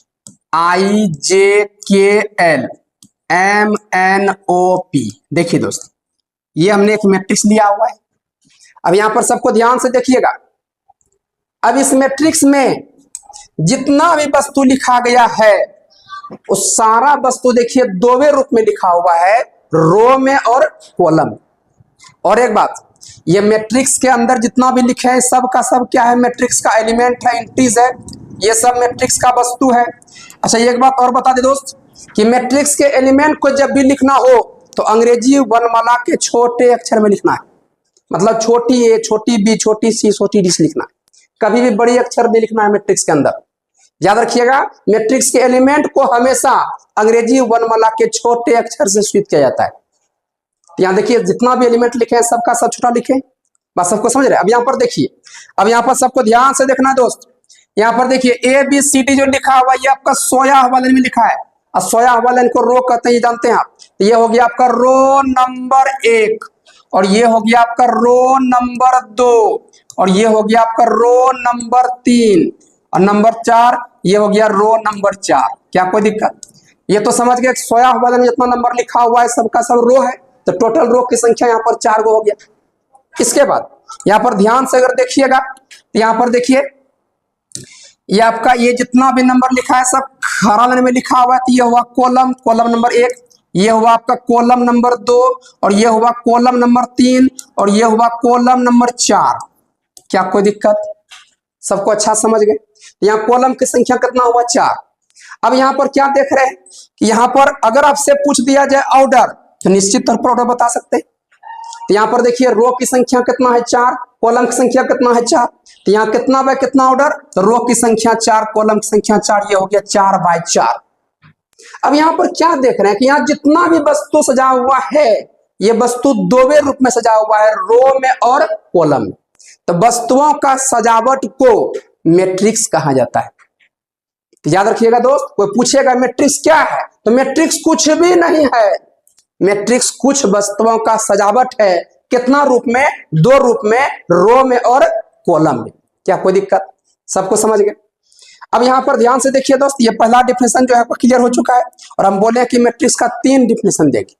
I J K L M N O P. देखिए दोस्त ये हमने एक मैट्रिक्स लिया हुआ है। अब यहां पर सबको ध्यान से देखिएगा। अब इस मैट्रिक्स में जितना भी वस्तु लिखा गया है वो सारा वस्तु देखिए दोवे रूप में लिखा हुआ है, रो में और कॉलम। और एक बात, ये मैट्रिक्स के अंदर जितना भी लिखे है सब का सब क्या है? मैट्रिक्स का एलिमेंट है, एंट्रीज है। ये सब मैट्रिक्स का वस्तु है। अच्छा एक बात और बता दे दोस्त कि मैट्रिक्स के एलिमेंट को जब भी लिखना हो तो अंग्रेजी वर्णमाला के छोटे अक्षर में लिखना है। मतलब छोटी ए, छोटी बी, छोटी सी, छोटी डी लिखना है। कभी भी बड़ी अक्षर नहीं लिखना है मैट्रिक्स के अंदर। याद रखिएगा मैट्रिक्स के एलिमेंट को हमेशा अंग्रेजी वर्णमाला के छोटे अक्षर से सूचित किया जाता है। यहाँ देखिए जितना भी एलिमेंट लिखे हैं सबका सब छोटा लिखे। बस सबको समझ रहे हैं? अब यहाँ पर देखिए, अब यहाँ पर सबको ध्यान से देखना है दोस्त। यहाँ पर देखिए ए बी सी डी जो लिखा हुआ ये आपका सोया हुआ लाइन में लिखा है, और सोया हुआ लाइन को रो कहते हैं, ये जानते हैं आप। तो ये हो गया आपका रो नंबर 1, और ये हो गया आपका रो नंबर 2, और ये हो गया आपका रो नंबर 3, और नंबर 4 ये हो गया रो नंबर 4। क्या कोई दिक्कत? ये तो समझ गए सोया हुआ लाइन में जितना नंबर लिखा हुआ है सबका सब रो है, तो टोटल रो की संख्या यहाँ पर 4 गो हो गया। इसके बाद यहाँ पर ध्यान से अगर देखिएगा तो यहाँ पर देखिए ये आपका ये जितना भी नंबर लिखा है सब हरा लाइन में लिखा हुआ है। तो ये हुआ कॉलम, कॉलम नंबर 1, ये हुआ आपका कॉलम नंबर 2, और ये हुआ कॉलम नंबर 3, और ये हुआ कॉलम नंबर 4। क्या कोई दिक्कत? सबको अच्छा समझ गए? यहाँ कॉलम की संख्या कितना हुआ? 4। अब यहाँ पर क्या देख रहे हैं कि यहाँ पर अगर आपसे पूछ दिया जाए ऑर्डर तो निश्चित तौर पर ऑर्डर बता सकते हैं। तो यहाँ पर देखिए रो की संख्या कितना है? 4, कॉलम की संख्या कितना है? 4। तो यहाँ कितना बाय कितना ऑर्डर? तो रो की संख्या 4, कॉलम की संख्या 4, ये हो गया 4 बाय 4। अब यहाँ पर क्या देख रहे हैं कि यहाँ जितना भी वस्तु सजा हुआ है ये वस्तु दोवे रूप में सजा हुआ है, रो में और कॉलम में। तो वस्तुओं का सजावट को मैट्रिक्स कहा जाता है। तो याद रखिएगा दोस्त, कोई पूछेगा मैट्रिक्स क्या है तो मैट्रिक्स कुछ भी नहीं है। मैट्रिक्स कुछ वस्तुओं का सजावट है। कितना रूप में? दो रूप में, रो में और कॉलम में। क्या कोई दिक्कत? सबको समझ गए? अब यहाँ पर ध्यान से देखिए दोस्त, ये पहला डिफिनेशन जो है क्लियर हो चुका है और हम बोले कि मैट्रिक्स का 3 डिफिनेशन देंगे।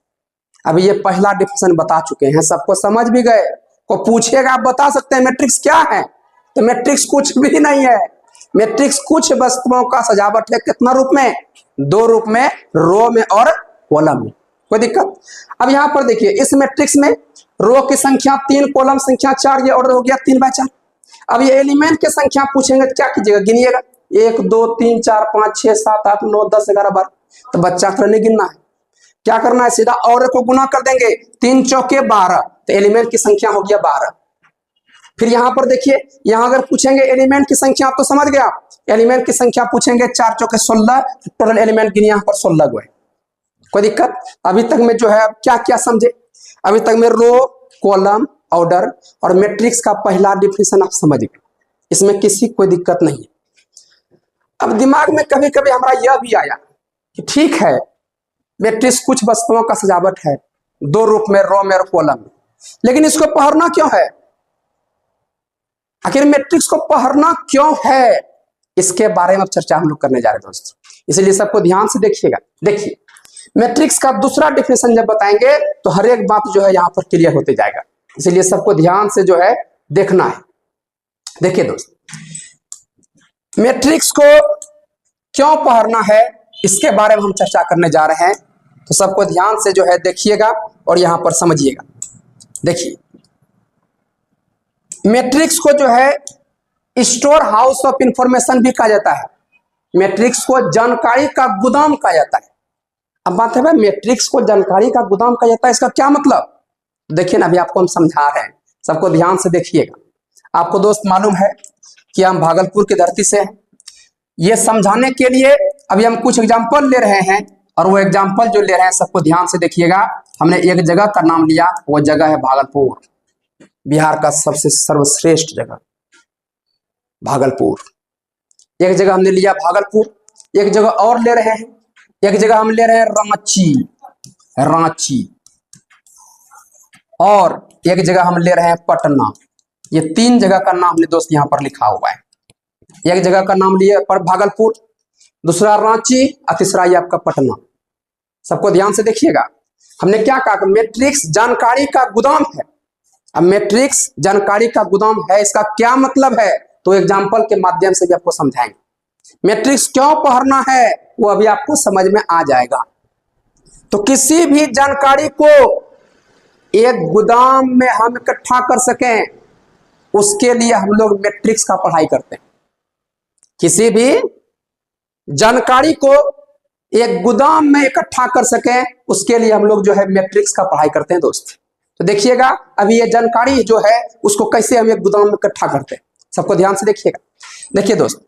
अभी ये पहला डिफिनेशन बता चुके हैं, सबको समझ भी गए। को पूछेगा आप बता सकते हैं मैट्रिक्स क्या है? तो मैट्रिक्स कुछ भी नहीं है। मैट्रिक्स कुछ वस्तुओं का सजावट है। कितना रूप में? 2 रूप में, रो में और कॉलम में। कोई दिक्कत? अब यहाँ पर देखिए, इस मैट्रिक्स में रो की संख्या 3, कॉलम संख्या 4, ये ऑर्डर हो गया 3/4। अब ये एलिमेंट की संख्या पूछेंगे तो क्या कीजिएगा? गिनिएगा 1 2 3 4 5 6 7 8 9 10 11 12। तो बच्चा को नहीं गिनना है, क्या करना है? सीधा और को गुना कर देंगे, 3 चौके 12, तो एलिमेंट की संख्या हो गया 12। फिर यहां पर देखिए, यहां अगर पूछेंगे एलिमेंट की संख्या, तो समझ गया, एलिमेंट की संख्या पूछेंगे 4 चौके 16, टोटल एलिमेंट गिनिए यहाँ पर 16 गो है। कोई दिक्कत? अभी तक में जो है क्या क्या समझे? अभी तक में रो, कॉलम, ऑर्डर और मैट्रिक्स का पहला डिफिनेशन आप समझ गए, इसमें किसी कोई दिक्कत नहीं है। अब दिमाग में कभी कभी हमारा यह भी आया कि ठीक है, मैट्रिक्स कुछ वस्तुओं का सजावट है, 2 रूप में, रो में और कॉलम में, लेकिन इसको पढ़ना क्यों है? आखिर मैट्रिक्स को पढ़ना क्यों है, इसके बारे में चर्चा हम लोग करने जा रहे हैं दोस्तों, इसलिए सबको ध्यान से देखिएगा। देखिए, मैट्रिक्स का दूसरा डिफिनेशन जब बताएंगे तो हर एक बात जो है यहाँ पर क्लियर होते जाएगा, इसलिए सबको ध्यान से जो है देखना है। देखिए दोस्त, मैट्रिक्स को क्यों पढ़ना है, इसके बारे में हम चर्चा करने जा रहे हैं, तो सबको ध्यान से जो है देखिएगा और यहां पर समझिएगा। देखिए, मैट्रिक्स को जो है स्टोर हाउस ऑफ इंफॉर्मेशन भी कहा जाता है, मैट्रिक्स को जानकारी का गोदाम कहा जाता है। अब बात है भाई, मैट्रिक्स को जानकारी का गोदाम कहा जाता है, इसका क्या मतलब? देखिए ना, अभी आपको हम समझा रहे हैं, सबको ध्यान से देखिएगा। आपको दोस्त मालूम है कि हम भागलपुर की धरती से हैं, ये समझाने के लिए अभी हम कुछ एग्जाम्पल ले रहे हैं, और वो एग्जाम्पल जो ले रहे हैं सबको ध्यान से देखिएगा। हमने एक जगह का नाम लिया, वो जगह है भागलपुर, बिहार का सबसे सर्वश्रेष्ठ जगह भागलपुर। एक जगह हमने लिया भागलपुर, एक जगह और ले रहे हैं, एक जगह हम ले रहे हैं रांची, और एक जगह हम ले रहे हैं पटना। ये 3 जगह का नाम हमने दोस्त यहाँ पर लिखा हुआ है। एक जगह का नाम लिए पर भागलपुर, दूसरा रांची और तीसरा ये आपका पटना। सबको ध्यान से देखिएगा, हमने क्या कहा? मैट्रिक्स जानकारी का गोदाम है। अब मैट्रिक्स जानकारी का गोदाम है, इसका क्या मतलब है, तो एग्जाम्पल के माध्यम से भी आपको समझाएंगे। मैट्रिक्स क्यों पढ़ना है वो अभी आपको समझ में आ जाएगा। तो किसी भी जानकारी को एक गोदाम में हम इकट्ठा कर सकें, उसके लिए हम लोग मैट्रिक्स का पढ़ाई करते हैं। किसी भी जानकारी को एक गोदाम में इकट्ठा कर सकें, उसके लिए हम लोग जो है मैट्रिक्स का पढ़ाई करते हैं दोस्त। तो देखिएगा, अभी ये जानकारी जो है उसको कैसे हम एक गोदाम में इकट्ठा करते हैं, सबको ध्यान से देखिएगा। देखिए दोस्त,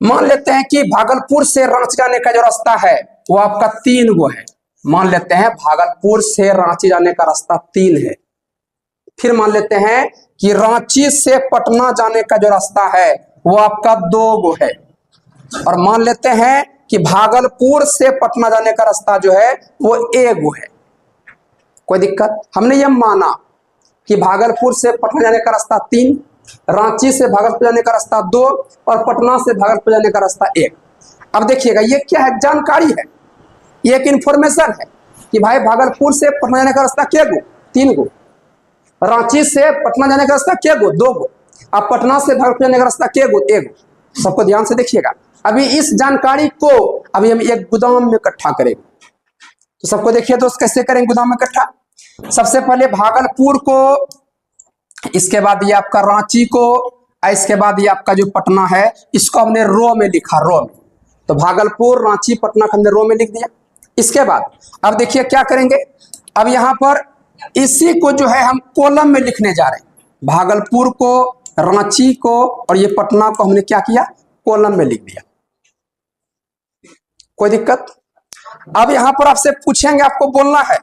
मान लेते हैं कि भागलपुर से रांची जाने का जो रास्ता है वो आपका 3 गो है। मान लेते हैं भागलपुर से रांची जाने का रास्ता 3 है। फिर मान लेते हैं कि रांची से पटना जाने का जो रास्ता है वो आपका 2 गो है। और मान लेते हैं कि भागलपुर से पटना जाने का रास्ता जो है वो 1 गो है। कोई दिक्कत? हमने ये माना कि भागलपुर से पटना जाने का रास्ता 3, रांची से भागलपुर जाने का रास्ता 2 और पटना से भागलपुर जाने का रास्ता 1। अब देखिएगा, ये क्या है? जानकारी है, ये एक इंफॉर्मेशन है कि भाई भागलपुर से पटना जाने का रास्ता क्या गो? 3 गो। रांची से पटना जाने का रास्ता क्या गो? 2 गो। अब पटना से भागलपुर जाने का रास्ता क्या गो? 1 गो। सबको ध्यान से देखिएगा। अभी इस जानकारी को अभी हम एक गोदाम में इकट्ठा करेंगे, तो सबको देखिए दोस्त कैसे करेंगे गोदाम में इकट्ठा। सबसे पहले भागलपुर को, इसके बाद ये आपका रांची को, इसके बाद ये आपका जो पटना है इसको हमने रो में लिखा, रो में। तो भागलपुर, रांची, पटना को हमने रो में लिख दिया। इसके बाद अब देखिए क्या करेंगे, अब यहां पर इसी को जो है हम कॉलम में लिखने जा रहे हैं। भागलपुर को, रांची को और ये पटना को हमने क्या किया? कॉलम में लिख दिया। कोई दिक्कत? अब यहां पर आपसे पूछेंगे, आपको बोलना है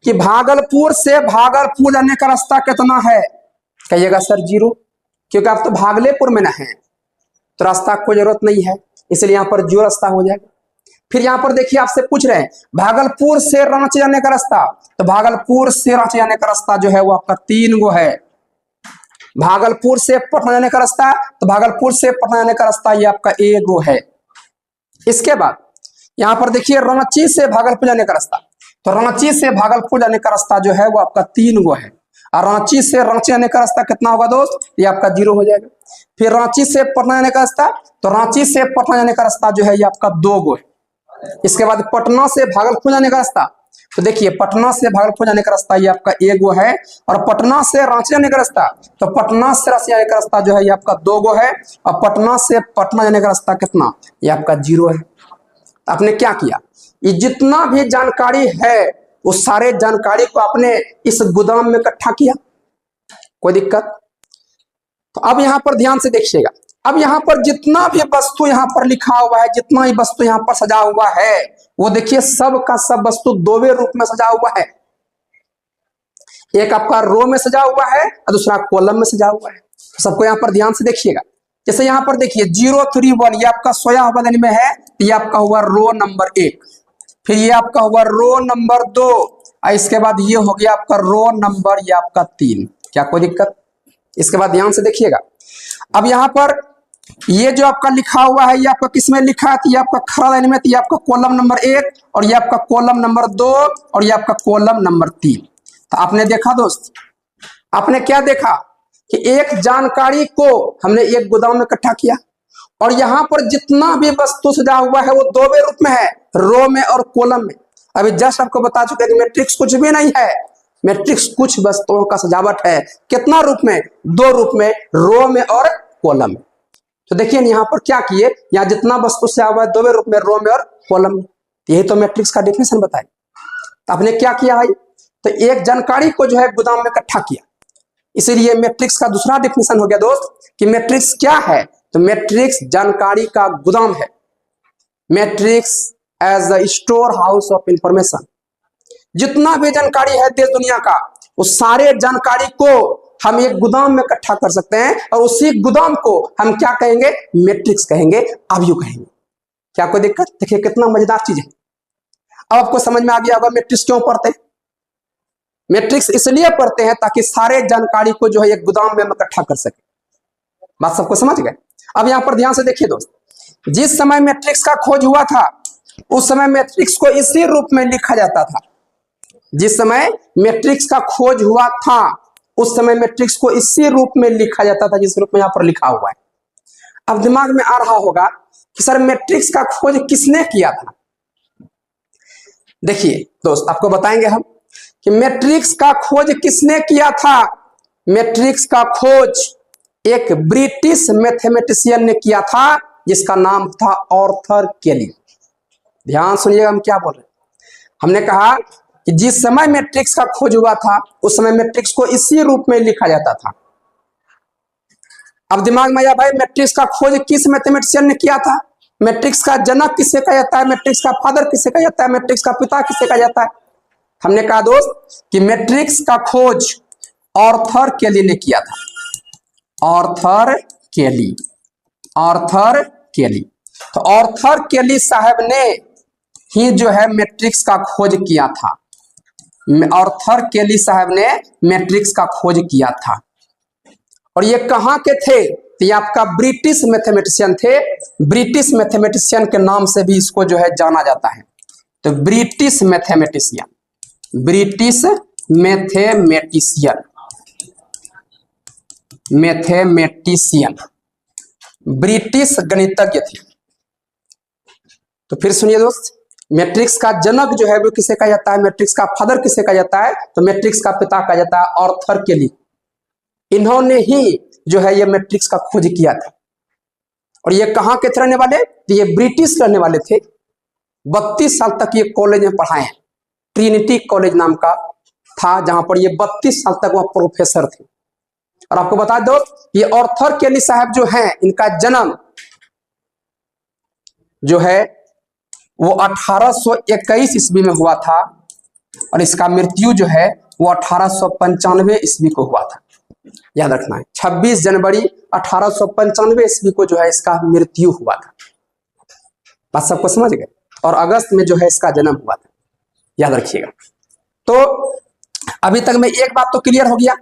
कि भागलपुर से भागलपुर जाने का रास्ता कितना है? कहिएगा सर 0, क्योंकि आप तो भागलपुर में ना हैं, तो रास्ता कोई जरूरत नहीं है, इसलिए यहां पर 0 रास्ता हो जाएगा। फिर यहां पर देखिए आपसे पूछ रहे हैं भागलपुर से रांची जाने का रास्ता, तो भागलपुर से रांची जाने का रास्ता जो है वो आपका 3 गो है। भागलपुर से पटना जाने का रास्ता, तो भागलपुर से पटना जाने का रास्ता ये आपका ए गो है। इसके बाद यहां पर देखिए रांची से भागलपुर जाने का रास्ता, तो रांची से भागलपुर जाने का रास्ता जो है वो आपका 3 गो है। और रांची से रांची जाने का रास्ता कितना होगा दोस्त, ये आपका 0 हो जाएगा। फिर रांची से पटना जाने का रास्ता, तो रांची से पटना जाने का रास्ता जो है ये आपका 2 गो है। इसके बाद पटना से भागलपुर जाने का रास्ता, तो देखिए पटना से भागलपुर जाने का रास्ता ये आपका 1 गो है। और पटना से रांची जाने का रास्ता, तो पटना से रांची जाने का रास्ता जो है ये आपका 2 गो है। और पटना से पटना जाने का रास्ता कितना, ये आपका 0 है। आपने क्या किया, ये जितना भी जानकारी है उस सारे जानकारी को आपने इस गोदाम में इकट्ठा किया, कोई दिक्कत। तो अब यहां पर ध्यान से देखिएगा, अब यहां पर जितना भी वस्तु यहां पर लिखा हुआ है, जितना ही वस्तु यहां पर सजा हुआ है, वो देखिए सब का सब वस्तु 2वें रूप में सजा हुआ है। एक आपका रो में सजा हुआ है और दूसरा कॉलम में सजा हुआ है। तो सबको यहां पर ध्यान से देखिएगा। जैसे यहां पर देखिए 031 ये आपका सोया हुआ लाइन में है, तो ये आपका हुआ रो नंबर 1। फिर ये आपका हुआ रो नंबर 2, और इसके बाद ये हो गया आपका रो नंबर ये आपका 3। क्या कोई दिक्कत। इसके बाद ध्यान से देखिएगा, अब यहां पर ये जो आपका लिखा हुआ है ये आपका किस में लिखा है, तो ये आपका खड़ा लाइन में, तो ये आपका कॉलम नंबर 1 और ये आपका कॉलम नंबर 2 और ये आपका कॉलम नंबर 3। तो आपने देखा दोस्त, आपने क्या देखा कि एक जानकारी को हमने एक गोदाम में इकट्ठा किया, और यहां पर जितना भी वस्तु सजा हुआ है वो 2वें रूप में है, रो में और कॉलम में। अभी जस्ट आपको बता चुके कि मैट्रिक्स कुछ भी नहीं है, मैट्रिक्स कुछ वस्तुओं का सजावट है। कितना रूप में, 2 रूप में, रो में और कॉलम में। तो देखिए यहाँ पर क्या किए, यहाँ जितना वस्तु से हुआ है 2वें रूप में, रो में और कॉलम में। यही तो मैट्रिक्स का डेफिनेशन बताए। तो आपने क्या किया है, तो एक जानकारी को जो है गोदाम में इकट्ठा किया। इसीलिए मैट्रिक्स का दूसरा डेफिनेशन हो गया दोस्त कि मैट्रिक्स क्या है, तो मैट्रिक्स जानकारी का गोदाम है। Matrix as the store house of information. जितना भी जानकारी है देश दुनिया का, उस सारे जानकारी को हम एक गोदाम में इकट्ठा कर सकते हैं, और उसी गोदाम को हम क्या कहेंगे, मैट्रिक्स कहेंगे, अवयव कहेंगे। क्या कोई दिक्कत। देखिए कितना मजेदार चीज है। अब आपको समझ में आ गया होगा मैट्रिक्स क्यों पढ़ते हैं। मैट्रिक्स इसलिए पढ़ते हैं ताकि सारे जानकारी को जो है एक गोदाम में हम इकट्ठा कर सके। बात सबको समझ गए। अब यहां पर ध्यान से देखिए दोस्त, जिस समय मैट्रिक्स का खोज हुआ था उस समय मैट्रिक्स को इसी रूप में लिखा जाता था। जिस समय मैट्रिक्स का खोज हुआ था उस समय मैट्रिक्स को इसी रूप में लिखा जाता था जिस रूप में यहां पर लिखा हुआ है। अब दिमाग में आ रहा होगा कि सर मैट्रिक्स का खोज किसने किया था। देखिए दोस्त आपको बताएंगे हम कि मैट्रिक्स का खोज किसने किया था। मैट्रिक्स का खोज एक ब्रिटिश मैथमेटिशियन ने किया था जिसका नाम था आर्थर केली। ध्यान सुनिएगा हम क्या बोल रहे हैं। हमने कहा कि जिस समय मैट्रिक्स का खोज हुआ था उस समय मैट्रिक्स को इसी रूप में लिखा जाता था। अब दिमाग में आया भाई मैट्रिक्स का खोज किस मैथमेटिशियन ने किया था, मैट्रिक्स का जनक किसे कहा जाता है, मैट्रिक्स का फादर किसे कहा जाता है, मैट्रिक्स का पिता किसे कहा जाता है। हमने कहा दोस्त कि मैट्रिक्स का खोज आर्थर केली ने किया था। आर्थर केली, आर्थर केली। तो आर्थर केली साहब ने ही जो है मैट्रिक्स का खोज किया था। आर्थर केली साहब ने मैट्रिक्स का खोज किया था। और ये कहां के थे, तो ये आपका ब्रिटिश मैथमेटिशियन थे। ब्रिटिश मैथमेटिशियन के नाम से भी इसको जो है जाना जाता है। तो British mathematician, British mathematician, mathematician, British गणितज्ञ थे। तो फिर सुनिए दोस्त, मैट्रिक्स का जनक जो है वो किसे कहा जाता है, मैट्रिक्स का फादर किसे कहा जाता है, तो मैट्रिक्स का पिता कहा जाता है आर्थर केली। इन्होंने ही जो है ये मैट्रिक्स का खोज किया था। और ये कहां के थे रहने वाले, तो ये ब्रिटिश रहने वाले थे। 32 साल तक ये कॉलेज में पढ़ाए हैं। ट्रिनिटी कॉलेज नाम का था जहां पर ये 32 साल तक वह प्रोफेसर थे। और आपको बता दो ये आर्थर केली साहब जो हैं इनका जन्म जो है वो 1821 ईस्वी में हुआ था, और इसका मृत्यु जो है वो 1895 ईस्वी को हुआ था। याद रखना है 26 जनवरी 1895 ईस्वी को जो है इसका मृत्यु हुआ था। बात सबको समझ गए। और अगस्त में जो है इसका जन्म हुआ था, याद रखिएगा। तो अभी तक में एक बात तो क्लियर हो गया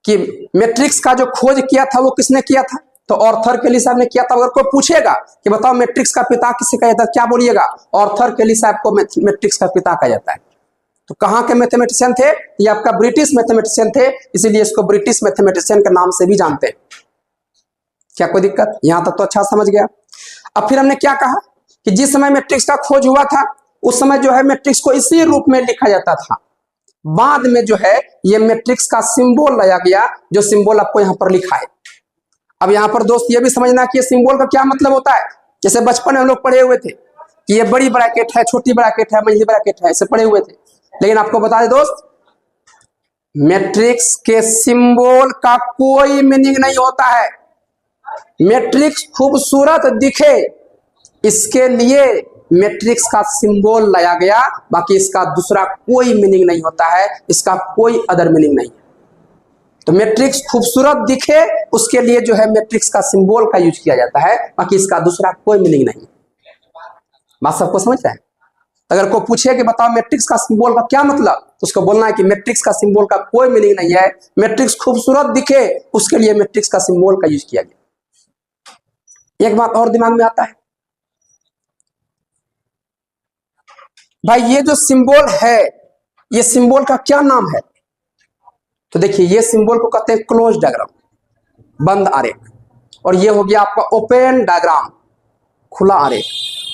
कि मैट्रिक्स का जो खोज किया था वो किसने किया था, तो ऑर्थर केली साहब ने किया था। अगर कोई पूछेगा कि बताओ मैट्रिक्स का पिता किसे कहा जाता है, क्या बोलिएगा, ऑर्थर केली साहब को मैट्रिक्स का पिता कहा जाता है। तो कहाँ के मैथमेटिशियन थे, ये आपका ब्रिटिश मैथमेटिशियन थे, इसीलिए इसको ब्रिटिश मैथमेटिशियन के नाम से भी जानते हैं। क्या कोई दिक्कत, यहां तक तो अच्छा समझ गया। अब फिर हमने क्या कहा कि जिस समय मैट्रिक्स का खोज हुआ था उस समय जो है मैट्रिक्स को इसी रूप में लिखा जाता था। बाद में जो है ये मैट्रिक्स का सिंबल लाया गया, जो सिंबल आपको यहां पर लिखा है। अब यहां पर दोस्त ये भी समझना कि सिंबल का क्या मतलब होता है। जैसे बचपन में हम लोग पढ़े हुए थे कि ये बड़ी ब्रैकेट है, छोटी ब्रैकेट है, मंझली ब्रैकेट है, ऐसे पढ़े हुए थे। लेकिन आपको बता दें दोस्त, मैट्रिक्स के सिंबल का कोई मीनिंग नहीं होता है। मैट्रिक्स खूबसूरत दिखे इसके लिए मैट्रिक्स का सिंबल लाया गया, बाकी इसका दूसरा कोई मीनिंग नहीं होता है, इसका कोई अदर मीनिंग नहीं। तो मैट्रिक्स खूबसूरत दिखे उसके लिए जो है मैट्रिक्स का सिंबल का यूज किया जाता है, बाकी इसका दूसरा कोई मीनिंग नहीं। बात सबको समझ रहा है। अगर कोई पूछे कि बताओ मैट्रिक्स का सिंबल का क्या मतलब, तो उसको बोलना है कि मैट्रिक्स का सिंबल का कोई मीनिंग नहीं है, मैट्रिक्स खूबसूरत दिखे उसके लिए मैट्रिक्स का सिंबल का यूज किया गया। एक बात और दिमाग में आता है भाई, ये जो सिंबल है ये सिंबल का क्या नाम है, तो देखिए ये सिंबल को कहते हैं क्लोज डायग्राम, बंद आरेख, और ये हो गया आपका ओपन डायग्राम, खुला आरेख,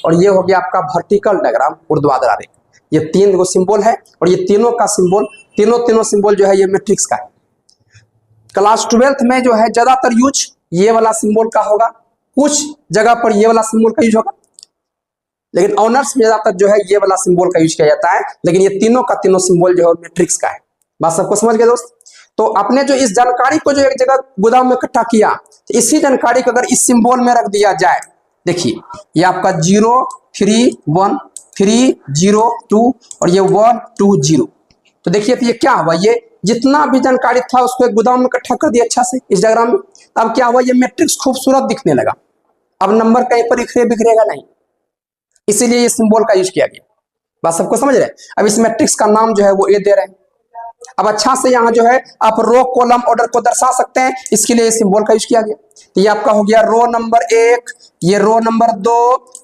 और ये हो गया आपका वर्टिकल डायग्राम, ऊर्ध्वाधर आरेख। ये तीन गो सिंबल है और ये तीनों का सिंबल, तीनों सिंबल जो है ये मैट्रिक्स का है। क्लास 12th में जो है ज्यादातर यूज ये वाला सिंबल का होगा, कुछ जगह पर ये वाला सिंबल का यूज होगा, लेकिन ऑनर्स में ज्यादातर जो है ये वाला सिंबल का यूज किया जाता है। लेकिन ये तीनों का तीनों सिंबल जो है मैट्रिक्स का है। बात सबको समझ गए दोस्त। तो आपने जो इस जानकारी को जो एक जगह गोदाम में इकट्ठा किया, तो इसी जानकारी को अगर इस सिंबल में रख दिया जाए, देखिए ये आपका 0 3 1 3 0 2 और ये 1 2 0, तो देखिए तो ये क्या हुआ, ये जितना भी जानकारी था उसको एक गोदाम में इकट्ठा कर दिया अच्छा से इस डायग्राम में। अब क्या हुआ, ये मैट्रिक्स खूबसूरत दिखने लगा। अब नंबर कहीं पर बिखरेगा नहीं, इसीलिए ये सिंबल का यूज किया गया। बात सबको समझ रहे हैं। अब इस मैट्रिक्स का नाम जो है वो ए दे रहे हैं। अब अच्छा से यहाँ जो है आप रो कॉलम ऑर्डर को दर्शा सकते हैं, इसके लिए सिंबल का यूज किया गया। तो ये आपका हो गया रो नंबर 1, ये रो नंबर 2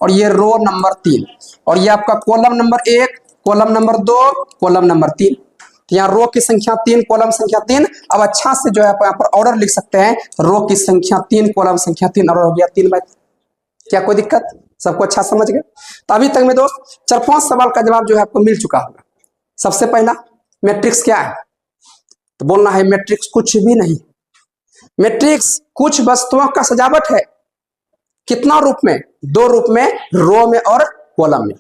और ये रो नंबर 3, और ये आपका column number 1, column number 2, column number 3। तो यहाँ रो की संख्या 3, कॉलम संख्या 3। अब अच्छा से जो है आप यहाँ पर ऑर्डर लिख सकते हैं, रो की संख्या 3, कॉलम संख्या 3, और हो गया 3/3। क्या कोई दिक्कत, सबको अच्छा समझ गए। तो अभी तक में दोस्त 4-5 सवाल का जवाब जो है आपको मिल चुका होगा। सबसे पहला, मैट्रिक्स क्या है, तो बोलना है मैट्रिक्स कुछ भी नहीं। मैट्रिक्स कुछ वस्तुओं का सजावट है। कितना रूप में, 2 रूप में, रो में और कॉलम में।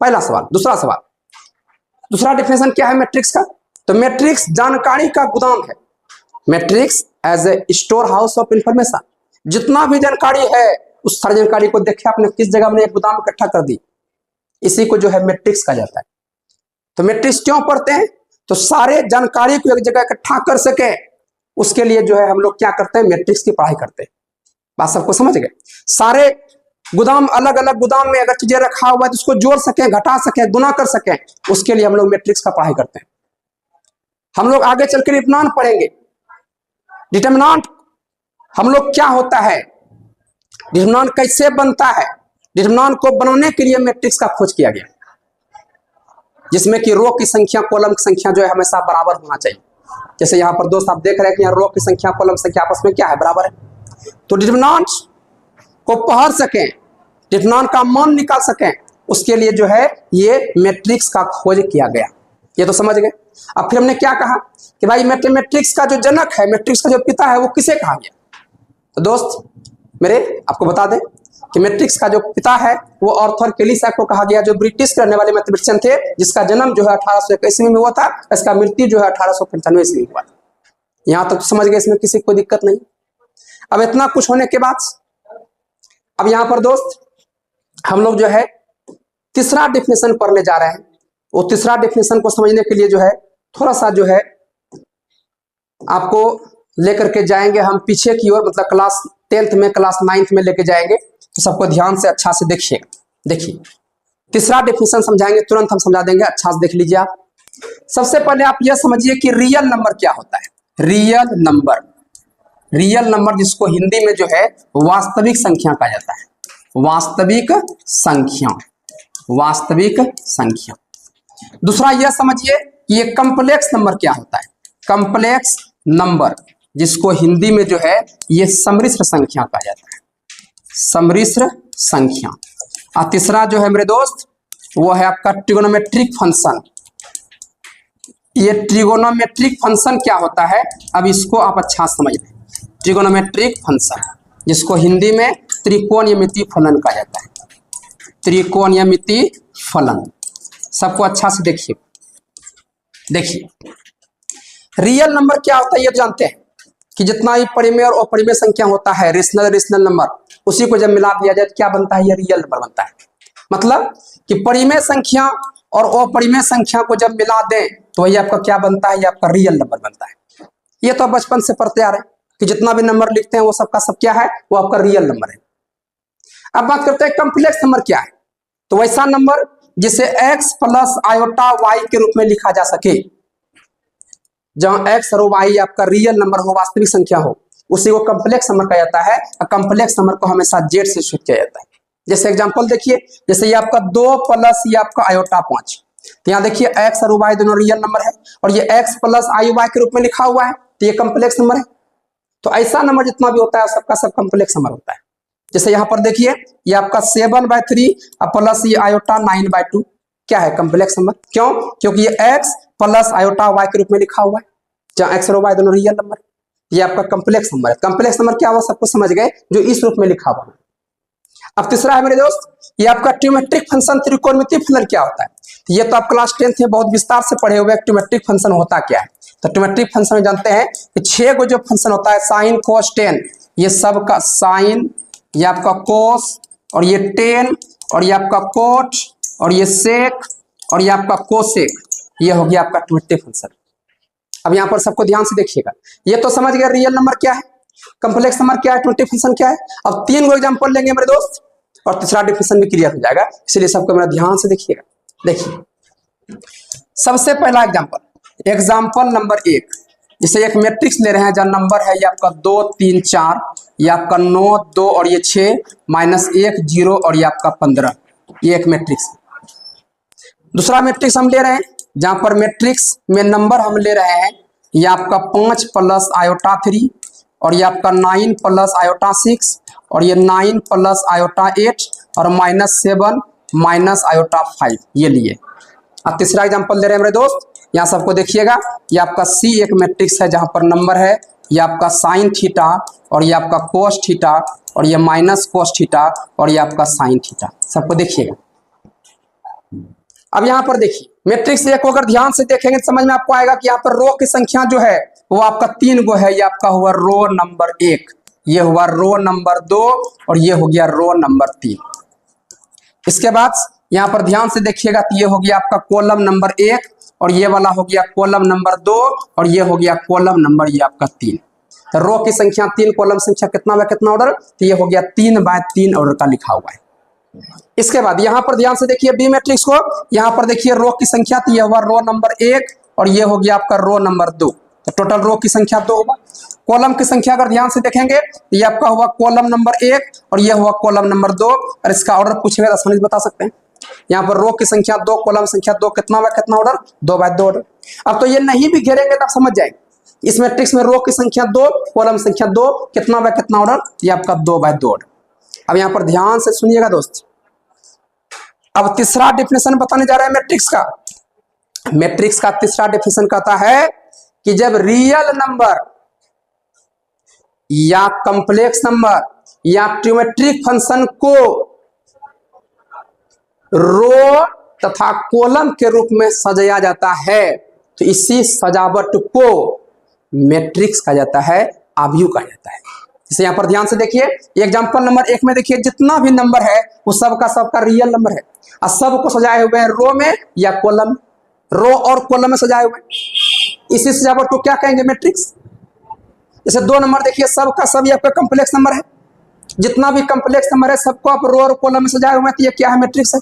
पहला सवाल। दूसरा सवाल, दूसरा डिफिनेशन क्या है मैट्रिक्स का, तो मैट्रिक्स जानकारी का गोदाम है। Matrix as a store house of information, जितना भी जानकारी है उस सारी जानकारी को देखिए आपने किस जगह में एक गोदाम इकट्ठा कर दी, इसी को जो है मैट्रिक्स कहा जाता है। तो मैट्रिक्स क्यों पढ़ते हैं, तो सारे जानकारी को एक जगह इकट्ठा कर सके उसके लिए जो है हम लोग क्या करते हैं, मैट्रिक्स की पढ़ाई करते हैं। बात सबको समझ गए। सारे गोदाम, अलग अलग गोदाम में अगर चीजें रखा हुआ है तो उसको जोड़ सके, घटा सके, गुना कर सके, उसके लिए हम लोग मैट्रिक्स का पढ़ाई करते हैं। हम लोग आगे चलकर डिटरमिनेंट पढ़ेंगे। डिटरमिनेंट हम लोग क्या होता है, डिटरमिनेंट कैसे बनता है, डिटरमिनेंट को बनाने के लिए मैट्रिक्स का खोज किया गया, जिसमें कि रो की संख्या कॉलम की संख्या जो है हमेशा बराबर होना चाहिए। जैसे यहाँ पर दोस्त आप देख रहे हैं कि यहाँ रो की संख्या कॉलम की संख्या आपस में क्या है, बराबर है। तो डिटरमिनेंट को पढ़ सकें, डिटरमिनेंट का मान निकाल सकें, उसके लिए जो है ये मैट्रिक्स का खोज किया गया। ये तो समझ गए। अब फिर हमने क्या कहा कि भाई मैट्रिक्स का जो जनक है, मैट्रिक्स का जो पिता है, वो किसे कहा गया। तो दोस्त मेरे आपको बता दें कि मैट्रिक्स का जो पिता है वो आर्थर केली साहब को कहा गया, जो ब्रिटिश के रहने वाले मैथमेटिशियन थे, जिसका जन्म जो है 1821 ईस्वी में हुआ था, इसका मृत्यु जो है 1895 ईस्वी में हुआ था। यहां तक तो समझ गए, इसमें किसी को दिक्कत नहीं। अब इतना कुछ होने के बाद अब यहां पर दोस्त हम लोग जो है तीसरा डेफिनेशन पढ़ने जा रहे हैं। वो तीसरा डेफिनेशन को समझने के लिए जो है थोड़ा सा जो है आपको लेकर के जाएंगे हम पीछे की ओर, मतलब क्लास 10th में, क्लास 9th में लेके जाएंगे। तो सबको ध्यान से अच्छा से देखिएगा। देखिए तीसरा डेफिनेशन समझाएंगे, तुरंत हम समझा देंगे, अच्छा से देख लीजिए आप। सबसे पहले आप यह समझिए कि रियल नंबर क्या होता है। Real number. रियल नंबर जिसको हिंदी में जो है वास्तविक संख्या कहा जाता है, वास्तविक संख्या, वास्तविक संख्या। दूसरा यह समझिए कि ये कॉम्प्लेक्स नंबर क्या होता है, कॉम्प्लेक्स नंबर जिसको हिंदी में जो है ये सम्मिश्र संख्या कहा जाता है, सम्मिश्र संख्या। और तीसरा जो है मेरे दोस्त वो है आपका ट्रिगोनोमेट्रिक फंक्शन। ये ट्रिगोनोमेट्रिक फंक्शन क्या होता है, अब इसको आप अच्छा समझ लें। ट्रिगोनोमेट्रिक फंक्शन जिसको हिंदी में त्रिकोणमितीय फलन कहा जाता है, त्रिकोणमितीय फलन। सबको अच्छा से देखिए, देखिए रियल नंबर क्या होता है ये तो जानते हैं कि जितना भी परिमेय और अपरिमेय संख्या होता है, रेशनल नंबर, उसी को जब मिला दिया जाए तो क्या बनता है, ये रियल नंबर बनता है। मतलब कि परिमेय संख्या और अपरिमेय संख्या को जब मिला दें तो वही आपका क्या बनता है, ये आपका रियल नंबर बनता है। ये तो बचपन से पढ़ते आ रहे हैं कि जितना भी नंबर लिखते हैं वो सबका सब क्या है, वो आपका रियल नंबर है। अब बात करते हैं कॉम्प्लेक्स नंबर क्या है। तो वैसा नंबर जिसे x प्लस आयोटा y के रूप में लिखा जा सके, जहां x और y आपका रियल नंबर हो, वास्तविक संख्या हो, उसी को कॉम्प्लेक्स नंबर कहा जाता है। और कॉम्प्लेक्स नंबर को हमेशा z से शुरू किया जाता है। जैसे एग्जांपल देखिए, जैसे ये आपका 2 प्लस ये आपका आयोटा 5, तो यहाँ देखिए x और y दोनों रियल नंबर है और ये x प्लस आई वाई के रूप में लिखा हुआ है, तो ये कॉम्प्लेक्स नंबर है। तो ऐसा नंबर जितना भी होता है सबका सब कॉम्प्लेक्स नंबर होता है। जैसे यहाँ पर देखिए ये आपका 7/3 प्लस ये आयोटा 9/2 क्या है, कॉम्प्लेक्स नंबर। क्यों, क्योंकि ये x प्लस आयोटा y के रूप में लिखा हुआ है, जहाँ x और y दोनों रियल नंबर, ये आपका कॉम्प्लेक्स नंबर है। कॉम्प्लेक्स नंबर क्या हुआ सबको समझ गए, जो इस रूप में लिखा हुआ है। अब तीसरा है मेरे दोस्त, ये आपका ट्रिग्नोमेट्रिक फंक्शन, त्रिकोणमितीय फलन क्या होता है। तो ये तो आप क्लास 10th में बहुत विस्तार से पढ़े हुए ट्रिग्नोमेट्रिक फंक्शन होता क्या है। तो ट्रिग्नोमेट्रिक फंक्शन में जानते हैं कि 6 को जो फंक्शन होता है, साइन कोस टेन, ये सब का साइन, ये आपका कोस, और ये टेन, और ये आपका कोट, और ये सेक, और ये आपका कोसेक, ये हो गया आपका ट्रिग्नोमेट्रिक फंक्शन। अब यहाँ पर सबको ध्यान से देखिएगा, ये तो समझ गए रियल नंबर क्या है, कॉम्प्लेक्स नंबर क्या है, ट्रिग्नोमेट्रिक फंक्शन क्या है। अब 3 को एग्जांपल लेंगे मेरे दोस्त और तीसरा डिफिनेशन भी क्लियर हो जाएगा, इसलिए सबको मेरा ध्यान से देखिएगा। देखिए सबसे पहला एग्जांपल, एग्जांपल नंबर 1, जिसे एक मैट्रिक्स ले रहे हैं जहां नंबर है ये आपका 2 3 4, ये आपका 9 2 और ये 6 -1 0 और ये आपका 15, ये एक मैट्रिक्स। दूसरा मैट्रिक्स हम ले रहे हैं जहां पर मैट्रिक्स में नंबर हम ले रहे हैं ये आपका 5 प्लस आयोटा 3 और ये आपका 9 प्लस आयोटा 6 और ये 9 प्लस आयोटा 8 और -7 माइनस आयोटा 5, ये लिए। अब तीसरा एग्जांपल दे रहे हैं मेरे दोस्त, यहाँ सबको देखिएगा, ये आपका C एक मैट्रिक्स है जहां पर नंबर है ये आपका साइन थीटा और ये आपका कोस थीटा और ये माइनस कोस थीटा और ये आपका साइन थीटा, सबको देखिएगा। अब यहाँ पर देखिए मैट्रिक्स एक को अगर ध्यान से देखेंगे तो समझ में आपको आएगा कि यहाँ पर रो की संख्या जो है वो आपका 3 गो है। ये आपका हुआ रो नंबर 1, ये हुआ रो नंबर 2 और ये हो गया रो नंबर 3। इसके बाद यहाँ पर ध्यान से देखिएगा तो ये हो गया आपका कॉलम नंबर 1 और ये वाला हो गया कॉलम नंबर 2 और ये हो गया कॉलम नंबर ये आपका 3। तो रो की संख्या 3, कॉलम संख्या कितना बाय कितना ऑर्डर, तो ये हो गया 3/3 ऑर्डर का लिखा हुआ है। इसके बाद यहाँ पर ध्यान से देखिए बी मैट्रिक्स को, यहाँ पर देखिए रो की संख्या, तो ये हुआ रो नंबर 1 और ये हो गया आपका रो नंबर 2, तो टोटल रो की संख्या 2 होगा। कॉलम की संख्या अगर ध्यान से देखेंगे तो ये आपका हुआ कॉलम नंबर 1 और ये हुआ कॉलम नंबर 2 और इसका ऑर्डर पूछेगा तो आसानी से बता सकते हैं। यहाँ पर रो की संख्या 2, कॉलम संख्या 2, कितना बाय कितना ऑर्डर, 2/2 ऑर्डर। अब तो ये नहीं भी घेरेंगे तो आप समझ जाएंगे इस मैट्रिक्स में रो की संख्या 2, कॉलम संख्या 2, कितना बाय कितना ऑर्डर, ये आपका 2/2 ऑर्डर। अब यहाँ पर ध्यान से सुनिएगा दोस्त, अब तीसरा डिफिनेशन बताने जा रहे हैं मैट्रिक्स का। मैट्रिक्स का तीसरा डिफिनेशन कहता है कि जब रियल नंबर या कॉम्प्लेक्स नंबर या ट्रिग्नोमेट्रिक फंक्शन को रो तथा कॉलम के रूप में सजाया जाता है तो इसी सजावट को मैट्रिक्स कहा जाता है, आव्यूह कहा जाता है। जैसे यहाँ पर ध्यान से देखिए एग्जांपल नंबर 1 में देखिए जितना भी नंबर है वो सबका रियल नंबर है और सबको सजाए हुए हैं रो में या कॉलम, रो और कॉलम में सजाए हुए हैं। इसी सजावट को क्या कहेंगे, मैट्रिक्स। जैसे 2 नंबर देखिए सबका सब आपका कॉम्प्लेक्स नंबर है, जितना भी कॉम्प्लेक्स नंबर है सबको आप रो और कॉलम में सजाए हुए हैं, तो ये क्या है, मैट्रिक्स है।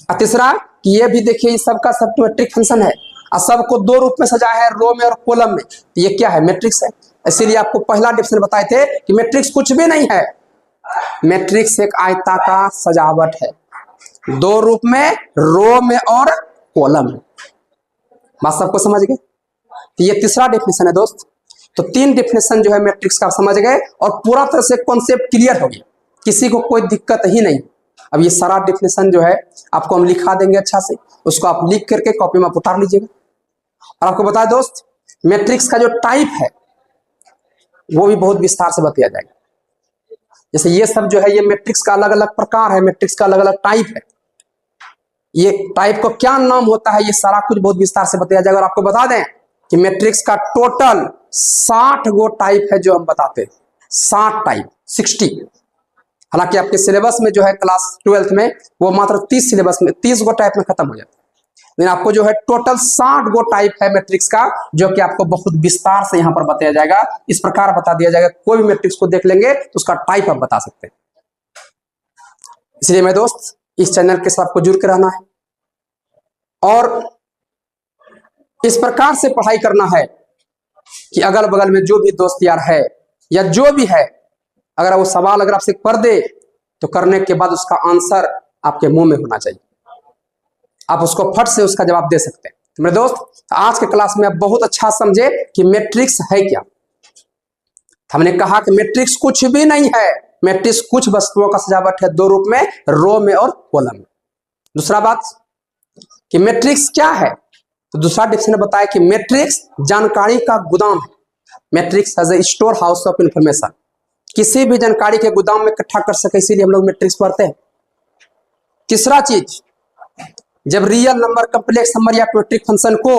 और तीसरा ये भी देखिए सबका सब ट्रिग्नोमेट्रिक फंक्शन है और सबको दो रूप में सजाया है, रो में और कॉलम में। तो ये क्या है? मैट्रिक्स है। इसीलिए आपको पहला डिफिनेशन बताए थे कि मैट्रिक्स कुछ भी नहीं है, मैट्रिक्स एक आयताकार सजावट है, दो रूप में, रो में और कॉलम में। बात सबको समझ गए? तो ये तीसरा डेफिनेशन है दोस्त। तो तीन डेफिनेशन जो है मैट्रिक्स का समझ गए और पूरा तरह से कॉन्सेप्ट क्लियर हो गया, किसी को कोई दिक्कत ही नहीं। अब ये सारा डेफिनेशन जो है आपको हम लिखा देंगे अच्छा से, उसको आप लिख करके कॉपी में आप उतार लीजिएगा। और आपको बताया दोस्त, मैट्रिक्स का जो टाइप है वो भी बहुत विस्तार से बताया जाएगा। जैसे ये सब जो है ये मैट्रिक्स का अलग अलग प्रकार है, मैट्रिक्स का अलग अलग टाइप है, ये टाइप को क्या नाम होता है, ये सारा कुछ बहुत विस्तार से बताया जाएगा। और आपको बता दें कि मैट्रिक्स का टोटल 60 गो टाइप है जो हम बताते हैं, 60 टाइप, 60। हालांकि आपके सिलेबस में जो है क्लास 12th में वो मात्र 30 सिलेबस में 30 गो टाइप में खत्म हो जाता है, लेकिन आपको जो है टोटल 60 गो टाइप है मैट्रिक्स का, जो कि आपको बहुत विस्तार से यहाँ पर बताया जाएगा। इस प्रकार बता दिया जाएगा, कोई भी मैट्रिक्स को देख लेंगे तो उसका टाइप आप बता सकते हैं। इसलिए मैं दोस्त इस चैनल के साथ आपको जुड़ के रहना है और इस प्रकार से पढ़ाई करना है कि अगल बगल में जो भी दोस्त यार है या जो भी है, अगर वो सवाल अगर आपसे कर दे तो करने के बाद उसका आंसर आपके मुंह में होना चाहिए, आप उसको फट से उसका जवाब दे सकते हैं। तो मेरे दोस्त आज के क्लास में आप बहुत अच्छा समझे कि मैट्रिक्स है क्या। हमने कहा कि मैट्रिक्स कुछ भी नहीं है, मैट्रिक्स कुछ वस्तुओं का सजावट है, दो रूप में, रो में और कॉलम में। दूसरा बात कि मैट्रिक्स क्या है, तो दूसरा डिफिनेशन बताया कि मैट्रिक्स जानकारी का गोदाम है, matrix as a store house of information, किसी भी जानकारी के गोदाम में इकट्ठा कर सके, इसीलिए हम लोग मैट्रिक्स पढ़ते हैं। तीसरा चीज, जब रियल नंबर, कॉम्प्लेक्स नंबर या क्वाड्रेटिक फंक्शन को